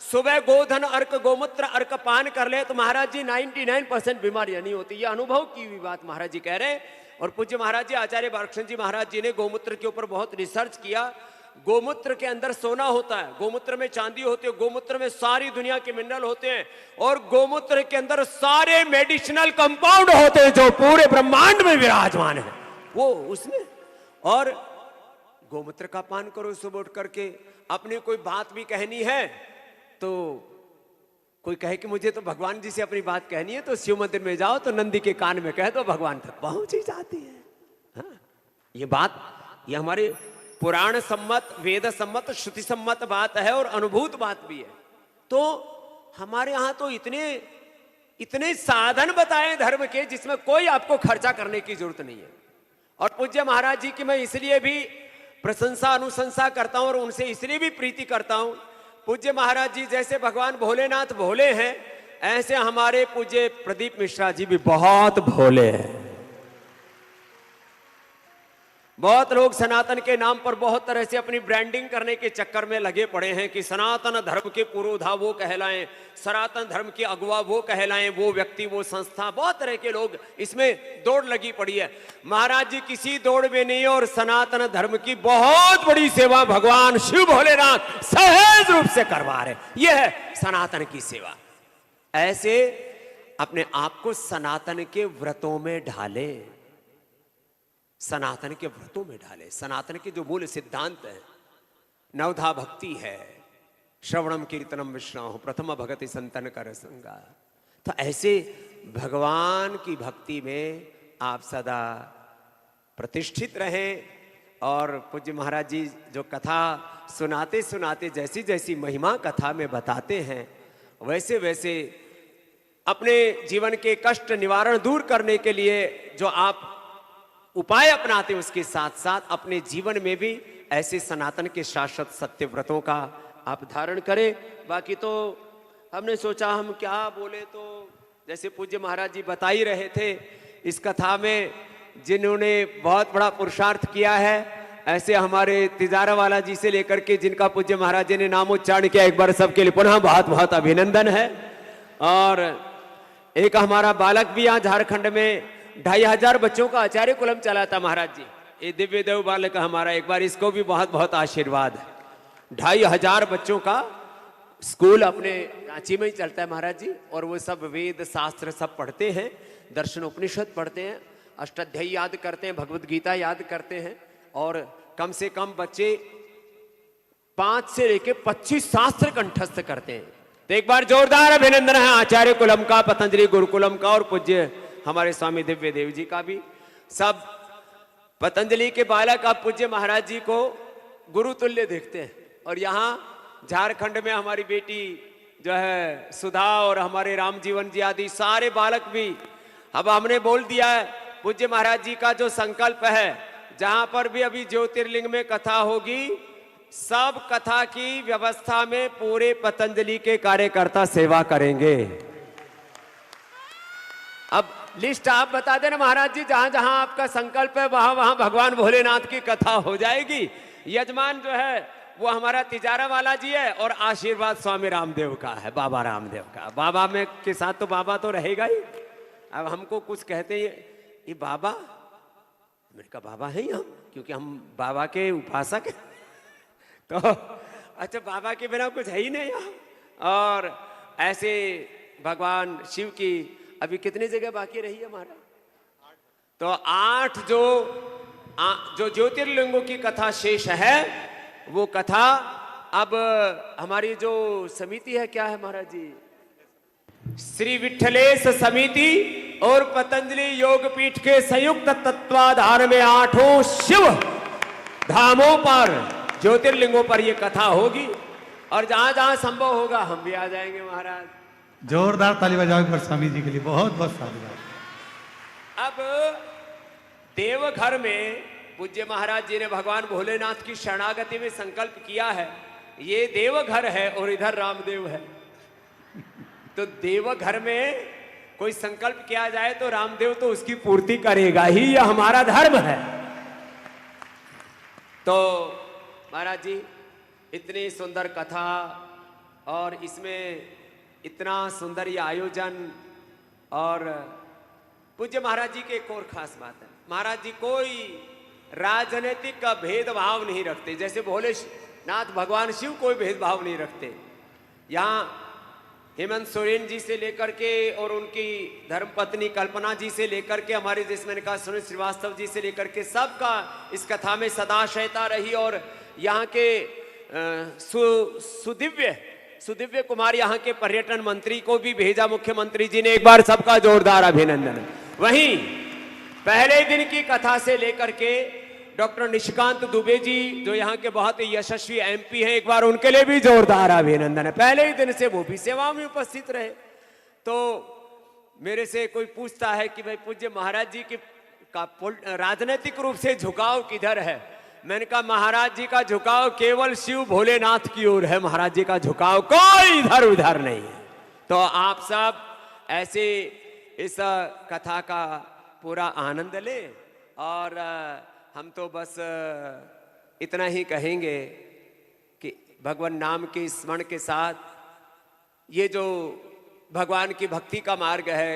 सुबह गोधन अर्क, गोमूत्र अर्क पान कर ले तो महाराज जी 99% बीमारियां नहीं होती। ये अनुभव की हुई बात महाराज जी कह रहे हैं। और पूज्य महाराज जी आचार्य बालकृष्ण जी महाराज जी ने गोमूत्र के ऊपर बहुत रिसर्च किया। गोमूत्र के अंदर सोना होता है, गोमूत्र में चांदी होती है, गोमूत्र में सारी दुनिया के मिनरल होते हैं, और गोमूत्र के अंदर सारे मेडिसिनल कंपाउंड होते हैं जो पूरे ब्रह्मांड में विराजमान है, वो उसमें। और गोमूत्र का पान करो सुबह उठ करके। अपनी कोई बात भी कहनी है तो कोई कहे कि मुझे तो भगवान जी से अपनी बात कहनी है, तो शिव मंदिर में जाओ तो नंदी के कान में कह दो, भगवान तक पहुंच ही जाती है। हाँ? ये बात, ये हमारे पुराण सम्मत, वेद सम्मत, श्रुति सम्मत बात है और अनुभूत बात भी है। तो हमारे यहां तो इतने साधन बताए धर्म के, जिसमें कोई आपको खर्चा करने की जरूरत नहीं है। और पूज्य महाराज जी की मैं इसलिए भी प्रशंसा अनुशंसा करता हूं और उनसे इसलिए भी प्रीति करता हूं। पूज्य महाराज जी जैसे भगवान भोलेनाथ भोले हैं, ऐसे हमारे पूज्य प्रदीप मिश्रा जी भी बहुत भोले हैं। बहुत लोग सनातन के नाम पर बहुत तरह से अपनी ब्रांडिंग करने के चक्कर में लगे पड़े हैं कि सनातन धर्म के पुरोधा वो कहलाएं, सनातन धर्म के अगुवा वो कहलाएं, वो व्यक्ति वो संस्था, बहुत तरह के लोग इसमें दौड़ लगी पड़ी है। महाराज जी किसी दौड़ में नहीं है और सनातन धर्म की बहुत बड़ी सेवा भगवान शिव भोलेनाथ सहज रूप से करवा रहे। यह है सनातन की सेवा। ऐसे अपने आप को सनातन के व्रतों में ढाले, सनातन के व्रतों में ढाले। सनातन के जो मूल सिद्धांत है, नवधा भक्ति है, श्रवणम कीर्तनम विष्णु प्रथम भगति संतन कर संगा। तो ऐसे भगवान की भक्ति में आप सदा प्रतिष्ठित रहें। और पूज्य महाराज जी जो कथा सुनाते सुनाते जैसी जैसी महिमा कथा में बताते हैं, वैसे वैसे अपने जीवन के कष्ट निवारण दूर करने के लिए जो आप उपाय अपनाते हैं, उसके साथ साथ अपने जीवन में भी ऐसे सनातन के शाश्वत सत्य व्रतों का आप धारण करें। बाकी तो हमने सोचा हम क्या बोले, तो जैसे पूज्य महाराज जी बता ही रहे थे इस कथा में जिन्होंने बहुत बड़ा पुरुषार्थ किया है, ऐसे हमारे तिजारा वाला जी से लेकर के जिनका पूज्य महाराज जी ने नामोच्चारण किया, एक बार सबके लिए पुनः बहुत बहुत अभिनंदन है। और एक हमारा बालक भी यहाँ झारखंड में 2500 बच्चों का आचार्य कुलम चलाता महाराज जी, ये दिव्य देव बालक हमारा, एक बार इसको भी बहुत बहुत आशीर्वाद है। 2500 बच्चों का स्कूल अपने रांची में ही चलता है महाराज जी, और वो सब वेद शास्त्र सब पढ़ते हैं, दर्शन उपनिषद पढ़ते हैं, अष्टाध्यायी याद करते हैं, भगवत गीता याद करते हैं, और कम से कम बच्चे 5 से लेके 25 शास्त्र कंठस्थ करते हैं। तो एक बार जोरदार अभिनंदन है आचार्य कुलम का, पतंजलि गुरुकुलम का, और पूज्य हमारे स्वामी दिव्य देव जी का भी। सब पतंजलि के बालक आप पूज्य महाराज जी को गुरु तुल्य देखते हैं। और यहाँ झारखंड में हमारी बेटी जो है सुधा और हमारे राम जीवन जी आदि सारे बालक भी, अब हमने बोल दिया है पूज्य महाराज जी का जो संकल्प है, जहां पर भी अभी ज्योतिर्लिंग में कथा होगी, सब कथा की व्यवस्था में पूरे पतंजलि के कार्यकर्ता सेवा करेंगे। अब लिस्ट आप बता देना महाराज जी, जहां जहां आपका संकल्प है वहां वहां भगवान भोलेनाथ की कथा हो जाएगी। यजमान जो है वो हमारा तिजारा वाला जी है, और आशीर्वाद स्वामी रामदेव का है, बाबा रामदेव का। बाबा में के साथ तो बाबा तो रहेगा ही। अब हमको कुछ कहते हैं ये बाबा, मैंने कहा बाबा है ही हम, क्योंकि हम बाबा के उपासक हैं। तो अच्छा बाबा के बिना कुछ है ही नहीं यहाँ। और ऐसे भगवान शिव की अभी कितनी जगह बाकी रही है महाराज? तो 8 जो ज्योतिर्लिंगों की कथा शेष है, वो कथा अब हमारी जो समिति है, क्या है महाराज जी, श्री विठलेश समिति और पतंजलि योगपीठ के संयुक्त तत्वाधार में 8 शिव धामों पर, ज्योतिर्लिंगों पर ये कथा होगी। और जहां जहां संभव होगा हम भी आ जाएंगे महाराज। जोरदार ताली बजाओ एक बार स्वामी जी के लिए, बहुत बहुत साधुवाद। अब देवघर में पूज्य महाराज जी ने भगवान भोलेनाथ की शरणागति में संकल्प किया है। ये देवघर है और इधर रामदेव है, तो देवघर में कोई संकल्प किया जाए तो रामदेव तो उसकी पूर्ति करेगा ही, यह हमारा धर्म है। तो महाराज जी इतनी सुंदर कथा और इसमें इतना सुंदर ये आयोजन, और पूज्य महाराज जी की एक और खास बात है, महाराज जी कोई राजनीतिक का भेदभाव नहीं रखते। जैसे भोलेनाथ भगवान शिव कोई भेदभाव नहीं रखते। यहाँ हेमंत सोरेन जी से लेकर के और उनकी धर्मपत्नी कल्पना जी से लेकर के हमारे जैसे मैंने कहा सुनील श्रीवास्तव जी से लेकर के सबका इस कथा में सदाशयता रही। और यहाँ के सुदिव्य कुमार यहाँ के पर्यटन मंत्री को भी भेजा मुख्यमंत्री जी ने, एक बार सबका जोरदार अभिनंदन। वहीं पहले दिन की कथा से लेकर के डॉक्टर निशिकांत दुबे जी जो यहाँ के बहुत ही यशस्वी एमपी हैं, एक बार उनके लिए भी जोरदार अभिनंदन है। पहले ही दिन से वो भी सेवा में उपस्थित रहे। तो मेरे से कोई पूछता है कि भाई पूज्य महाराज जी की राजनीतिक रूप से झुकाव किधर है? मैंने कहा महाराज जी का झुकाव केवल शिव भोलेनाथ की ओर है, महाराज जी का झुकाव कोई इधर उधर नहीं है। तो आप सब ऐसे इस कथा का पूरा आनंद लें और हम तो बस इतना ही कहेंगे कि भगवान नाम के स्मरण के साथ ये जो भगवान की भक्ति का मार्ग है,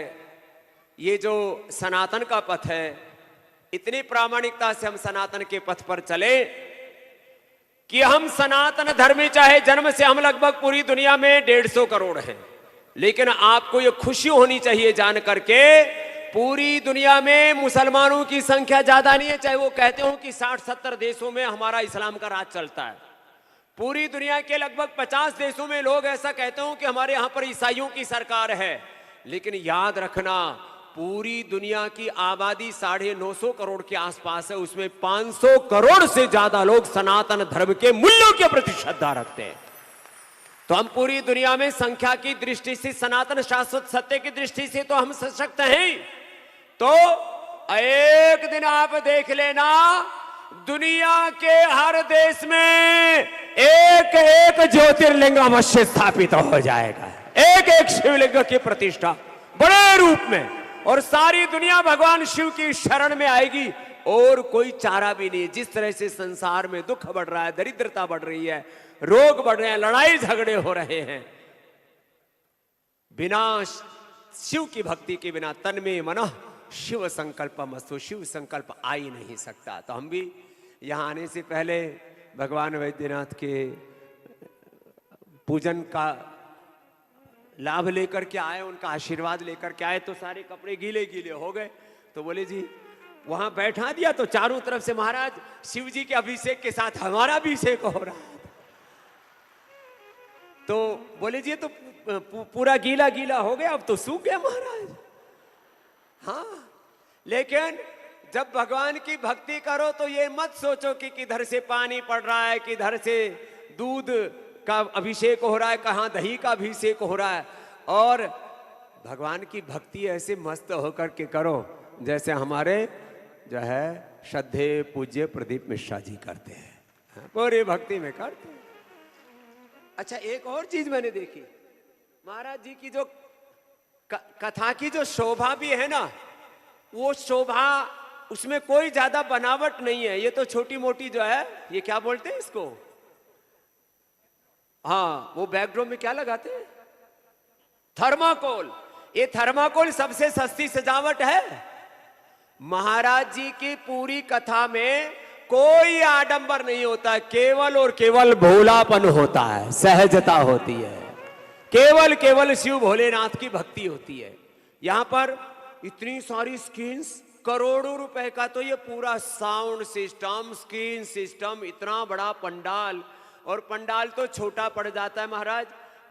ये जो सनातन का पथ है, इतनी प्रामाणिकता से हम सनातन के पथ पर चले कि हम सनातन धर्मी, चाहे जन्म से हम लगभग पूरी दुनिया में 150 करोड़ हैं, लेकिन आपको ये खुशी होनी चाहिए जान करके पूरी दुनिया में मुसलमानों की संख्या ज्यादा नहीं है, चाहे वो कहते हो कि 60-70 देशों में हमारा इस्लाम का राज चलता है। पूरी दुनिया के लगभग 50 देशों में लोग ऐसा कहते हो कि हमारे यहां पर ईसाइयों की सरकार है, लेकिन याद रखना पूरी दुनिया की आबादी 950 करोड़ के आसपास है, उसमें 500 करोड़ से ज्यादा लोग सनातन धर्म के मूल्यों के प्रति श्रद्धा रखते हैं। तो हम पूरी दुनिया में संख्या की दृष्टि से, सनातन शाश्वत सत्य की दृष्टि से तो हम सशक्त हैं। तो एक दिन आप देख लेना, दुनिया के हर देश में एक एक ज्योतिर्लिंग अवश्य स्थापित हो जाएगा, एक एक शिवलिंग की प्रतिष्ठा बड़े रूप में, और सारी दुनिया भगवान शिव की शरण में आएगी और कोई चारा भी नहीं। जिस तरह से संसार में दुख बढ़ रहा है, दरिद्रता बढ़ रही है, रोग बढ़ रहे हैं, लड़ाई झगड़े हो रहे हैं, बिना शिव की भक्ति के बिना तन में मन शिव संकल्प मस्तु, शिव संकल्प आ ही नहीं सकता। तो हम भी यहां आने से पहले भगवान वैद्यनाथ के पूजन का लाभ लेकर के आए, उनका आशीर्वाद लेकर के आए, तो सारे कपड़े गीले गीले हो गए। तो बोले जी वहां बैठा दिया तो चारों तरफ से महाराज शिव जी के अभिषेक के साथ हमारा अभिषेक हो रहा है। तो बोले जी तो पूरा गीला गीला हो गया, अब तो सूख गया महाराज। हाँ, लेकिन जब भगवान की भक्ति करो तो ये मत सोचो कि किधर से पानी पड़ रहा है, किधर से दूध का अभिषेक हो रहा है, कहाँ दही का अभिषेक हो रहा है। और भगवान की भक्ति ऐसे मस्त होकर के करो जैसे हमारे जो है श्रद्धे पूज्य प्रदीप मिश्रा जी करते हैं, पूरी भक्ति में करते हैं। अच्छा, एक और चीज मैंने देखी, महाराज जी की जो कथा की जो शोभा भी है ना, वो शोभा उसमें कोई ज्यादा बनावट नहीं है। ये तो छोटी मोटी जो है, ये क्या बोलते हैं इसको, हाँ वो बैकड्रॉप में क्या लगाते हैं, थर्माकोल। ये थर्माकोल सबसे सस्ती सजावट है। महाराज जी की पूरी कथा में कोई आडंबर नहीं होता, केवल और केवल भोलापन होता है, सहजता होती है, केवल केवल शिव भोलेनाथ की भक्ति होती है। यहां पर इतनी सारी स्क्रीन्स, करोड़ों रुपए का तो ये पूरा साउंड सिस्टम, स्क्रीन सिस्टम, इतना बड़ा पंडाल, और पंडाल तो छोटा पड़ जाता है महाराज।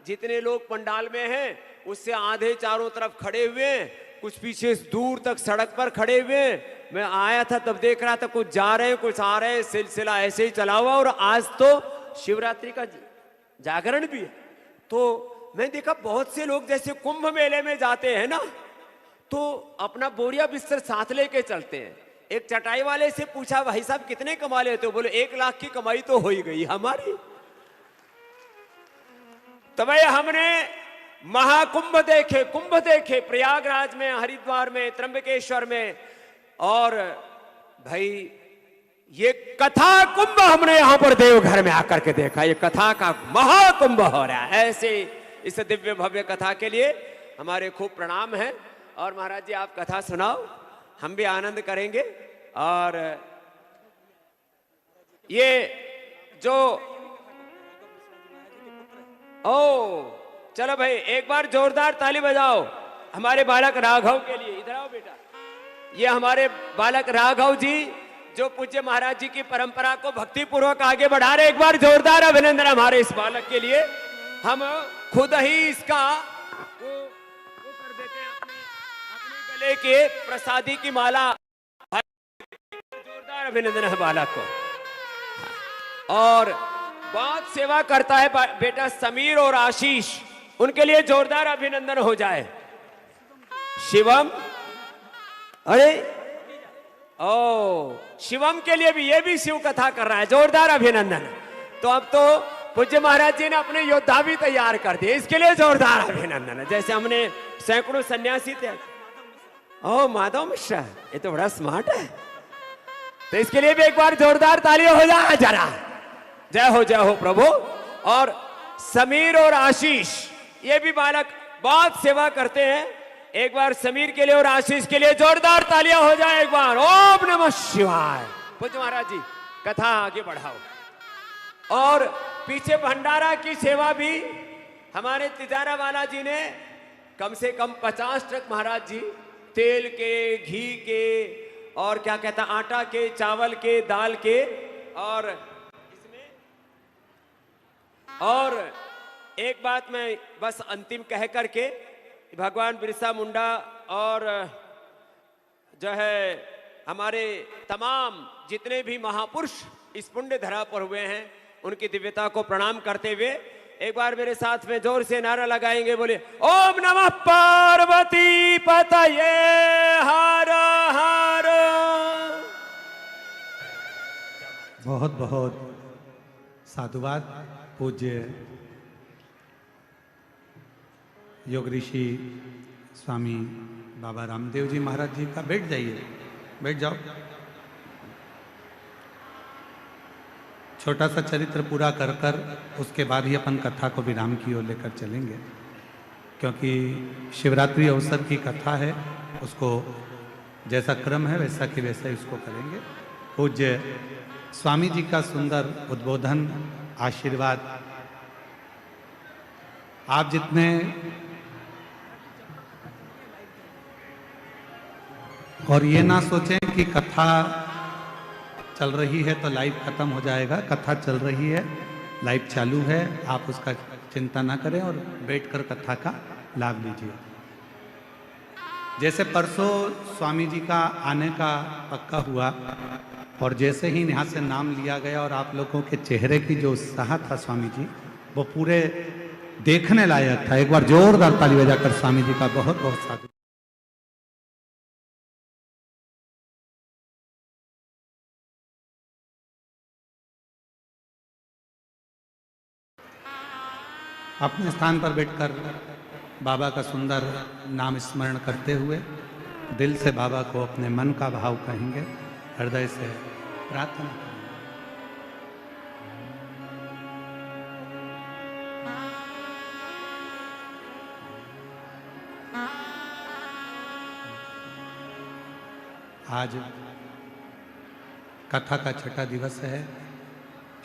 जितने लोग पंडाल में हैं उससे आधे चारों तरफ खड़े हुए हैं, कुछ पीछे दूर तक सड़क पर खड़े हुए हैं। मैं आया था तब देख रहा था, कुछ जा रहे हैं कुछ आ रहे हैं, सिलसिला ऐसे ही चला हुआ। और आज तो शिवरात्रि का जागरण भी है, तो मैं देखा बहुत से लोग जैसे कुंभ मेले में जाते हैं ना, तो अपना बोरिया बिस्तर साथ लेके चलते हैं। एक चटाई वाले से पूछा, भाई साहब कितने कमा लेते हो? बोले 1 लाख की कमाई तो हो ही गई हमारी। तो भाई हमने महाकुंभ देखे, कुंभ देखे प्रयागराज में, हरिद्वार में, त्र्यंबकेश्वर में, और भाई ये कथा कुंभ हमने यहां पर देवघर में आकर के देखा। ये कथा का महाकुंभ हो रहा है। ऐसे इस दिव्य भव्य कथा के लिए हमारे खूब प्रणाम है। और महाराज जी आप कथा सुनाओ, हम भी आनंद करेंगे। और ये जो चलो भाई एक बार जोरदार ताली बजाओ हमारे बालक राघव के लिए। इधर आओ बेटा। ये हमारे बालक राघव जी जो पूज्य महाराज जी की परंपरा को भक्ति पूर्वक आगे बढ़ा रहे, एक बार जोरदार अभिनंदन हमारे इस बालक के लिए। हम खुद ही इसका वो कर देते हैं अपने गले के प्रसादी की माला। जोरदार अभिनंदन है बालक को। और बहुत सेवा करता है बेटा समीर और आशीष, उनके लिए जोरदार अभिनंदन हो जाए। शिवम, अरे शिवम के लिए भी, ये भी शिव कथा कर रहा है, जोरदार अभिनंदन। तो अब तो पूज्य महाराज जी ने अपने योद्धा भी तैयार कर दिए, इसके लिए जोरदार अभिनंदन है। जैसे हमने सैकड़ों सन्यासी थे। ओ माधव मिश्रा, ये तो बड़ा स्मार्ट है, तो इसके लिए भी एक बार जोरदार तालियां हो जाए जरा। जय हो प्रभु। और समीर और आशीष, ये भी बालक बहुत सेवा करते हैं। एक बार समीर के लिए और आशीष के लिए जोरदार तालियां हो जाए एक बार। ओम नमः शिवाय। पूज्य महाराज जी कथा आगे बढ़ाओ। और पीछे भंडारा की सेवा भी हमारे तिजारा वाला जी ने कम से कम 50 ट्रक महाराज जी तेल के, घी के, और क्या कहता आटा के, चावल के, दाल के, और इसमें और एक बात मैं बस अंतिम कह करके, भगवान बिरसा मुंडा और जो है हमारे तमाम जितने भी महापुरुष इस पुण्य धरा पर हुए हैं, उनकी दिव्यता को प्रणाम करते हुए एक बार मेरे साथ में जोर से नारा लगाएंगे, बोले ओम नमः पार्वती पतये हर हर। बहुत बहुत साधुवाद पूज्य योग ऋषि स्वामी बाबा रामदेव जी महाराज जी का। बैठ जाइए, बैठ जाओ। छोटा सा चरित्र पूरा कर कर उसके बाद ही अपन कथा को विराम की ओर लेकर चलेंगे, क्योंकि शिवरात्रि अवसर की कथा है, उसको जैसा क्रम है वैसा कि वैसा ही उसको करेंगे। पूज्य स्वामी जी का सुंदर उद्बोधन, आशीर्वाद। आप जितने और ये ना सोचें कि कथा चल रही है तो लाइव खत्म हो जाएगा। कथा चल रही है, लाइव चालू है, आप उसका चिंता ना करें और बैठकर कथा का लाभ लीजिए। जैसे परसों स्वामी जी का आने का पक्का हुआ और जैसे ही यहाँ से नाम लिया गया और आप लोगों के चेहरे की जो उत्साह था स्वामी जी, वो पूरे देखने लायक था। एक बार जोरदार ताली बजाकर स्वामी जी का बहुत बहुत साधु। अपने स्थान पर बैठकर बाबा का सुंदर नाम स्मरण करते हुए दिल से बाबा को अपने मन का भाव कहेंगे, हृदय से प्रार्थना करेंगे। आज कथा का छठा दिवस है,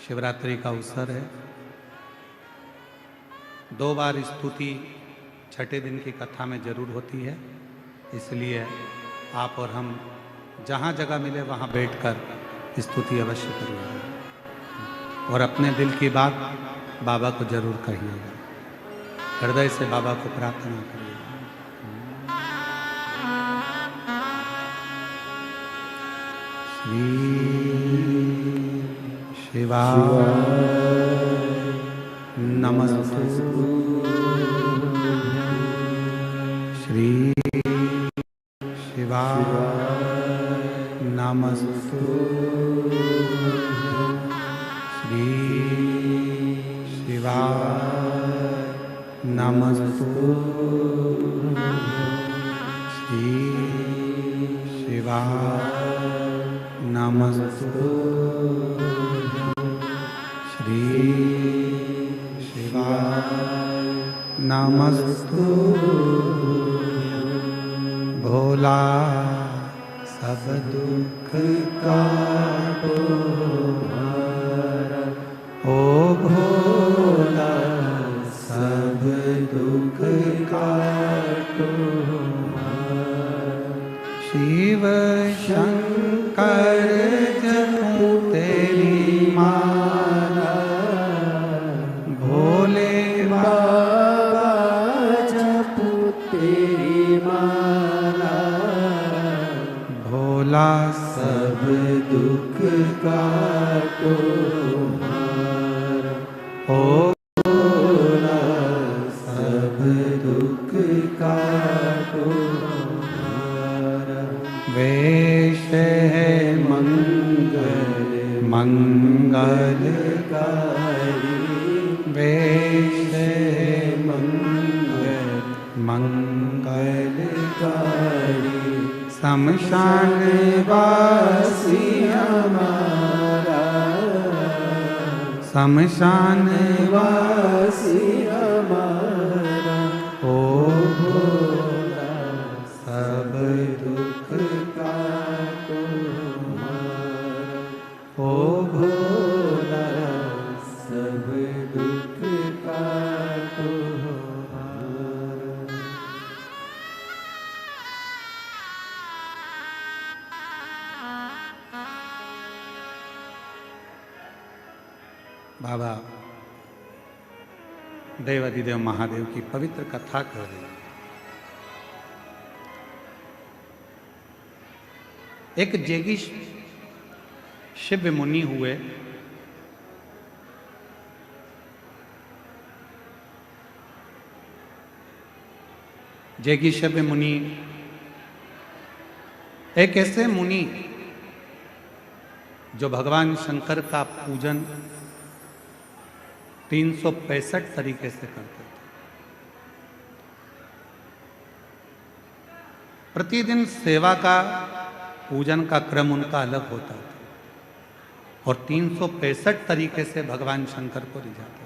शिवरात्रि का अवसर है। 2 बार स्तुति छठे दिन की कथा में जरूर होती है, इसलिए आप और हम जहाँ जगह मिले वहाँ बैठकर स्तुति अवश्य करिएगा और अपने दिल की बात बाबा को जरूर कहिएगा, हृदय से बाबा को प्रार्थना करिएगा। श्री शिवाय नमस्तु। श्री शिवाय नमस्तु। श्री शिवाय नमस्तु। श्री शिवाय नमस्तु। श्री नमस्तु। भोला सब दुख काटो हरा, ओ भोला सब दुख काटो हरा। शिव शंकर जपू तेरी माला, भोले बाबा जपू तेरी माला। भोला सब दुख काटो हरा, ओ भोला सब दुख काटो हरा। वेश है मंगल मंगलकारी, मंगलकारी शमशान वासी हमारा, शमशान वासी हमारा, ओ भोला सब दुख का तुम्हारा, ओ भोला सब दुख का तुम्हारा। बाबा देवाधिदेव महादेव की पवित्र कथा कर रही। एक जेगी शिव मुनि हुए, जेगी शिव मुनि एक ऐसे मुनि जो भगवान शंकर का पूजन 365 तरीके से करते थे। प्रतिदिन सेवा का पूजन का क्रम उनका अलग होता था और 365 तरीके से भगवान शंकर को रिझाते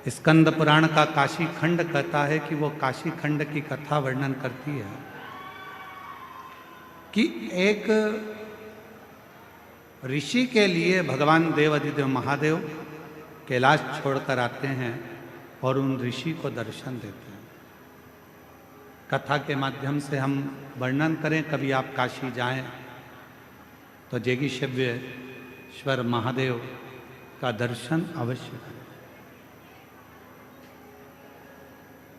थे। स्कंद पुराण का काशी खंड कहता है कि वो काशी खंड की कथा वर्णन करती है कि एक ऋषि के लिए भगवान देवाधिदेव महादेव कैलाश छोड़कर आते हैं और उन ऋषि को दर्शन देते हैं। कथा के माध्यम से हम वर्णन करें, कभी आप काशी जाएं तो जेगी शिवेश्वर महादेव का दर्शन अवश्य करें।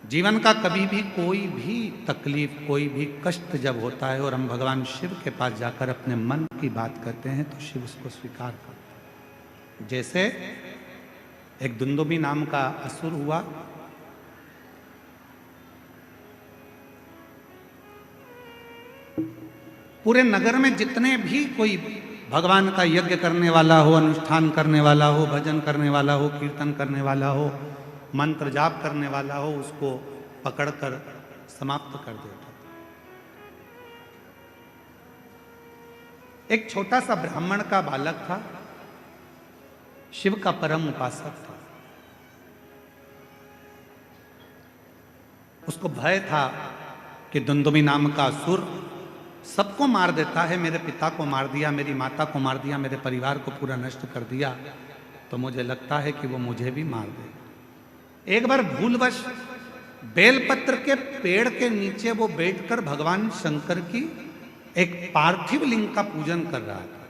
जीवन का कभी भी कोई भी तकलीफ, कोई भी कष्ट जब होता है और हम भगवान शिव के पास जाकर अपने मन की बात करते हैं तो शिव उसको स्वीकार करते हैं। जैसे एक दुंदुभी नाम का असुर हुआ, पूरे नगर में जितने भी कोई भगवान का यज्ञ करने वाला हो, अनुष्ठान करने वाला हो, भजन करने वाला हो, कीर्तन करने वाला हो, मंत्र जाप करने वाला हो, उसको पकड़कर समाप्त कर देता था। एक छोटा सा ब्राह्मण का बालक था, शिव का परम उपासक था। उसको भय था कि दुंदुभी नाम का असुर सबको मार देता है, मेरे पिता को मार दिया, मेरी माता को मार दिया, मेरे परिवार को पूरा नष्ट कर दिया, तो मुझे लगता है कि वो मुझे भी मार देगा। एक बार भूलवश बेलपत्र के पेड़ के नीचे वो बैठकर भगवान शंकर की एक पार्थिव लिंग का पूजन कर रहा था,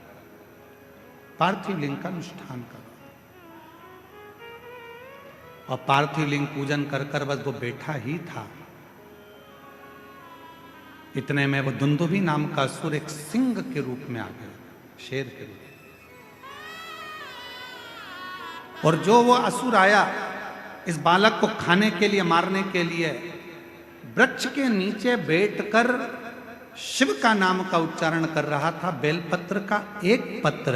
पार्थिव लिंग का अनुष्ठान कर रहा था। और पार्थिव लिंग पूजन कर कर बस वो बैठा ही था, इतने में वो दुंदुभी नाम का असुर एक सिंह के रूप में आ गया, शेर के रूप में। और जो वो असुर आया इस बालक को खाने के लिए, मारने के लिए, वृक्ष के नीचे बैठकर शिव का नाम का उच्चारण कर रहा था। बेलपत्र का एक पत्र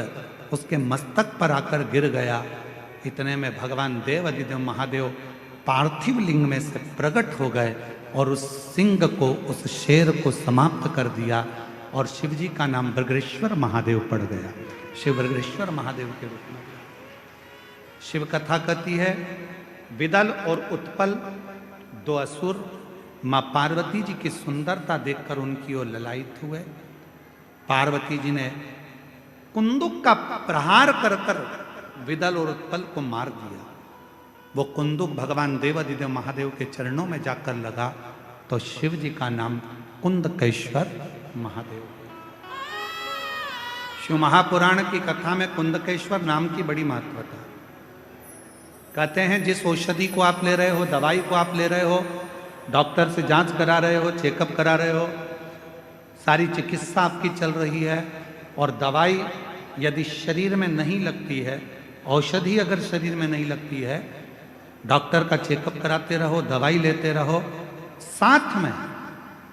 उसके मस्तक पर आकर गिर गया। इतने में भगवान देवाधिदेव महादेव पार्थिव लिंग में से प्रकट हो गए और उस सिंह को, उस शेर को समाप्त कर दिया और शिव जी का नाम बृगेश्वर महादेव पड़ गया। शिव बृगेश्वर महादेव के रूप में। शिव कथा कहती है, विदल और उत्पल दो असुर माँ पार्वती जी की सुंदरता देखकर उनकी ओर ललायित हुए। पार्वती जी ने कुंदुक का प्रहार कर कर विदल और उत्पल को मार दिया। वो कुंदुक भगवान देवाधिदेव महादेव के चरणों में जाकर लगा तो शिव जी का नाम कुंदकेश्वर महादेव। शिव महापुराण की कथा में कुंदकेश्वर नाम की बड़ी महत्वता। कहते हैं जिस औषधि को आप ले रहे हो, दवाई को आप ले रहे हो, डॉक्टर से जांच करा रहे हो, चेकअप करा रहे हो, सारी चिकित्सा आपकी चल रही है और दवाई यदि शरीर में नहीं लगती है, औषधि अगर शरीर में नहीं लगती है, डॉक्टर का चेकअप कराते रहो, दवाई लेते रहो, साथ में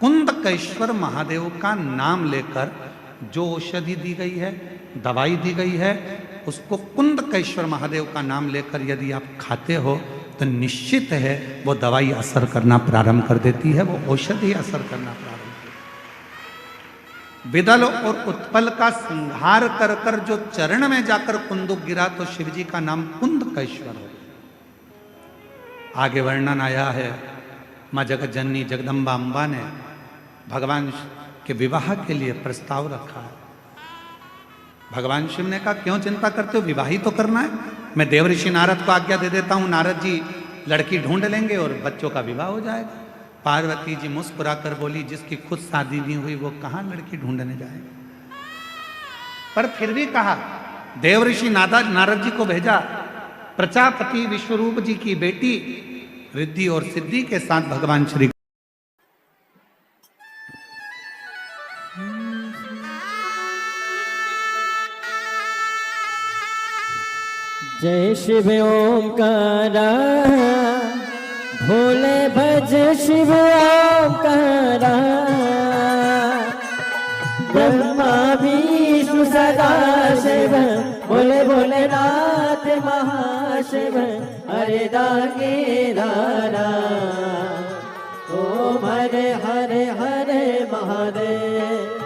कुंदकेश्वर महादेव का नाम लेकर जो औषधि दी गई है, दवाई दी गई है, उसको कुंदकेश्वर महादेव का नाम लेकर यदि आप खाते हो तो निश्चित है वो दवाई असर करना प्रारंभ कर देती है, वो औषधि असर करना प्रारंभ कर देती है। विदल और उत्पल का संहार कर कर जो चरण में जाकर कुंदुक गिरा तो शिवजी का नाम कुंदकेश्वर हो। आगे वर्णन आया है, माँ जगत जननी जगदम्बा अम्बा ने भगवान के विवाह के लिए प्रस्ताव रखा है। भगवान शिव ने कहा क्यों चिंता करते हो, विवाह ही तो करना है। मैं देवऋषि नारद को आज्ञा दे देता हूं, नारद जी लड़की ढूंढ लेंगे और बच्चों का विवाह हो जाएगा। पार्वती जी मुस्कुरा कर बोली जिसकी खुद शादी नहीं हुई वो कहां लड़की ढूंढने जाएगा। पर फिर भी कहा, देवऋषि नारद जी को भेजा, प्रजापति विश्वरूप जी की बेटी रिद्धि और सिद्धि के साथ भगवान श्री जय शिव ओंकारा, भोले भज शिव ओंकारा, ब्रह्मा विष्णु सदा शिव, भोले भोलेनाथ महाशिव, हरे दागे दारा, ओम हरे हरे हरे महादेव।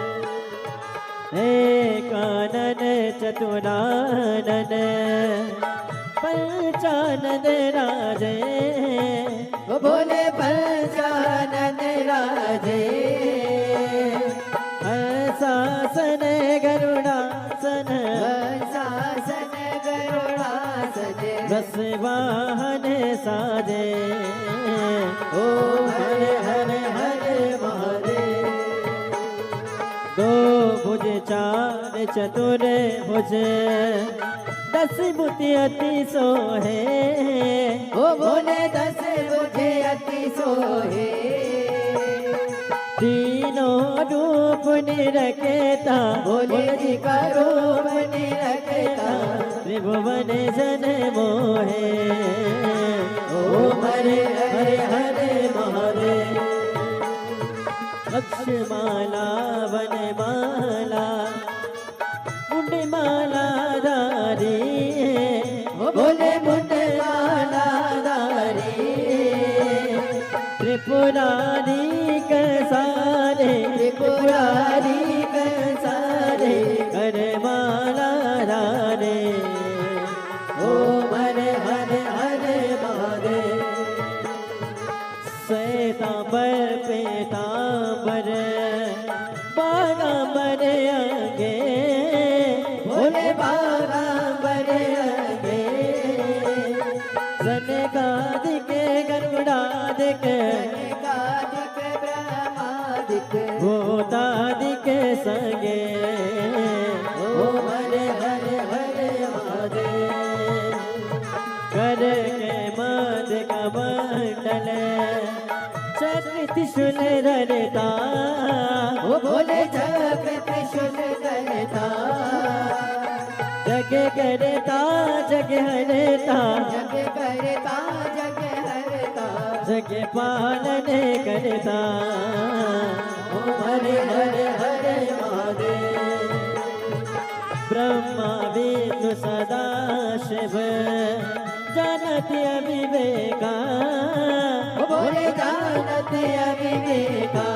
कानन चतुरानन पंचानन राजे, बोले पंचानन राजे, हंसासन गरुड़ासन, हंसासन गरुड़ासन, बस वाहन साजे, ओम हरे हरे हरे महादेव। दो भुज चार चतुर भुज, दस बुद्धि अति सोहे, ओ बोले दस बुद्धि अति सोहे, तीनों रूप निरखेता, बोले जी का रूप निरखेता, त्रिभुवन जन मोहे, ओम हरे हरे हरे महादेव। अक्षमाला वनमाला मुंडमाला धारी, बोले मुंडमाला धारी, त्रिपुरारी कसारे, त्रिपुरारी कसारे, करमाला धारे, ओम हरे हरे हरे महादेव। श्वेतांबर पीतांबर बागांबर आगे, भोले बागांबर आगे, सनकादिक गरुड़ादिक, सनकादिक ब्रह्मादिक, भूतादिक संगे, ओम हरे हरे हरे महादेव। कर के मद कमंडल चक्र त्रिशूल धरता, ओ बोले चक्र त्रिशूल धरता, जग करता जग हरता, जग करता जग हरता, जग पालन करता, ओ हरे हरे हरे महादेव। ब्रह्मा विष्णु सदा शिव, जानत अविवेका, बोले जानत अविवेका,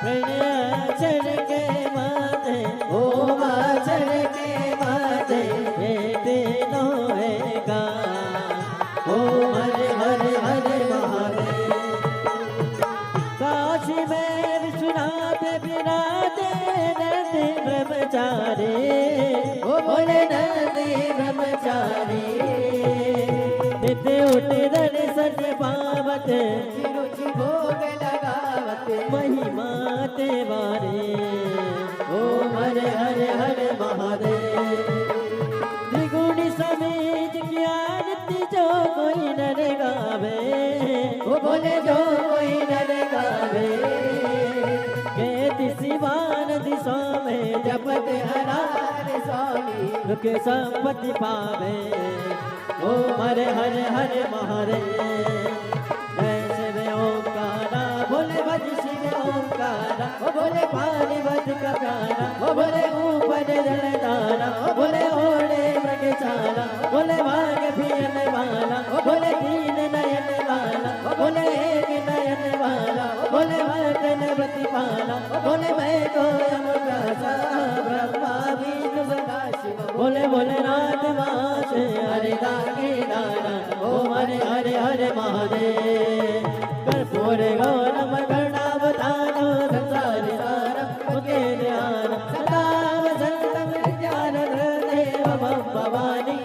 प्रणयचर के माते, ओम आचर के माते, तीनों का, ओम हरे हरे हरे महादेव। काशी में विश्वनाथ विराजे नंदी ब्रह्मचारी, ओ बोले नंदी ब्रह्मचारी, नित्य उठे दर्शन पावत, रुचि भोग लगावत, महिमा तेवारे, ओम हरे हरे हरे महादेव। त्रिगुण समेत किया नित्य जो कोई नर गावे, ओ बोले जो कोई नर गावे, कहती शिवान दिशा में जपत हरार स्वामी, दुख संपत्ति पावे, ओम हरे हरे हरे महादेव। जय शिव ओंकारा, भोले भज शिव ओंकारा, ओ बोले पानी भज का प्यारा, ओ बोले ऊपर जल तारा, ओ बोले ओढ़े मृग चारा, बोले भाग पियन वाला, बोले तीन नयन वाला, बोले एक नयन वाला, बोले मैं गणपति वाला, बोले मैं तो यमराजा ब्रह्मा विष्णु सदाशिव, बोले बोले नाथ मास हरे दागे दाना, ओम हरे हरे हरे महादेव। कर्पूर गौरम गणावतारो संसार सारम मुखे ध्यान, सदा वसंतम विद्याधर देव भवानी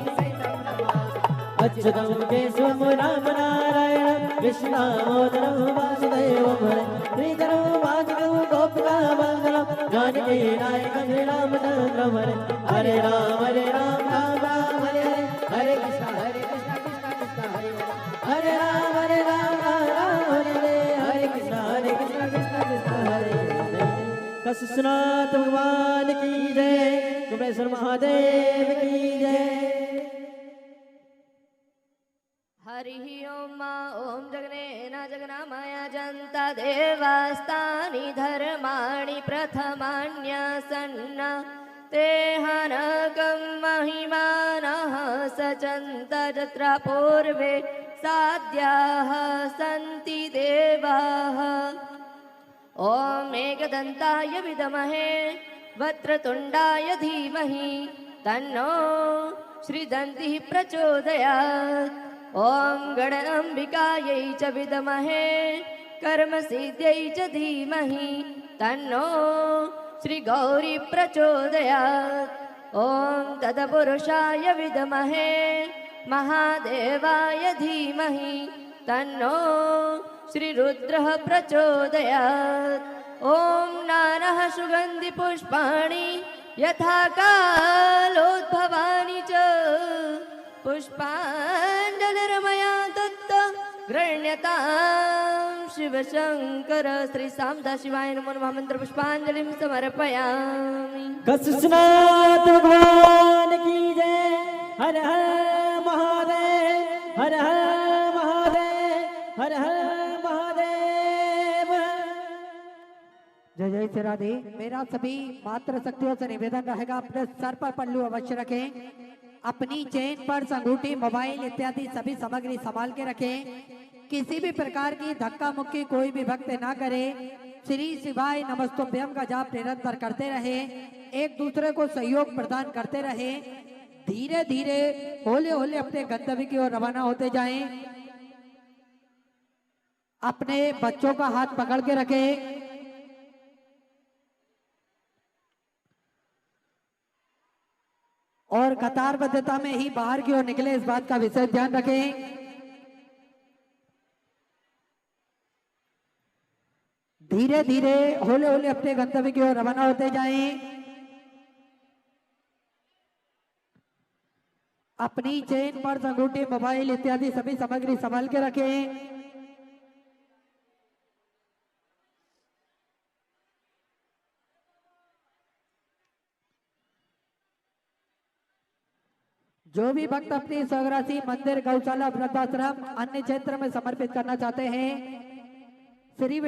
अच्युतम केशवम राम नारायण कृष्णामोदरम वासुदेवम श्रीधरम वासुदेव गोपिका मंगलम जानकी नायक श्री रामचंद्रम हरे राम राम राम हरे हरे हरे कृष्णा कृष्णा कृष्णा हरे हरे राम राम हरे कृष्णा कृष्णा कृष्णा हरे कसुनाथ भगवान की जय, कुबेश्वर महादेव की जय। हरि ओम ओम जगनेन जगन्माया जन्ता देवास्तानि धर्माणि प्रथमान्यसन्न तेहनकं महिमानः सचन्त तत्र पूर्वे साध्याः सन्ति देवाः। ॐ एकदन्ताय विद्महे वक्रतुण्डाय धीमहि तन्नो श्रीदन्तिः प्रचोदयात्। ॐ गणाम्बिकायै च विद्महे कर्मसिद्ध्यै च धीमहि तन्नो श्रीगौरी प्रचोदयात्। ॐ तत्पुरुषाय विद्महे महादेवाय धीमहि तन्नो श्रीरुद्रः प्रचोदयात्। ॐ नानः सुगन्धिपुष्पाणि यथा कालोद्भवानि च पुष्पाञ्जलिर्मया दत्त गृह्यतां शिवशङ्कर। श्री सामदाशिवाय नमो नमः मंत्र पुष्पाञ्जलिं समर्पयामि। कसुनाथ भगवान की जय। हर हर महादेव, हर हर महादेव, हर हर महादेव। जय जय श्री राधे। मेरा सभी मात्र शक्तियों से निवेदन रहेगा, अपने सर पर पल्लू अवश्य रखें, अपनी चेन पर अंगूठी मोबाइल इत्यादि सभी सामग्री संभाल के रखें, किसी भी प्रकार की धक्का मुक्की कोई भी भक्त ना करे। श्री शिवाय नमस्तुभ्यम का जाप निरंतर करते रहे, एक दूसरे को सहयोग प्रदान करते रहे, धीरे धीरे होले होले अपने गंतव्य की ओर रवाना होते जाएं। अपने बच्चों का हाथ पकड़ के रखें, और कतारबद्धता में ही बाहर की ओर निकले, इस बात का विशेष ध्यान रखें। धीरे धीरे होले होले अपने गंतव्य की ओर रवाना होते जाएं। अपनी चेन पर्स अंगूठी मोबाइल इत्यादि सभी सामग्री संभाल के रखें। जो भी भक्त अपनी स्वराशि मंदिर, गौशाला, वृद्धाश्रम, अन्य क्षेत्र में समर्पित करना चाहते हैं, श्री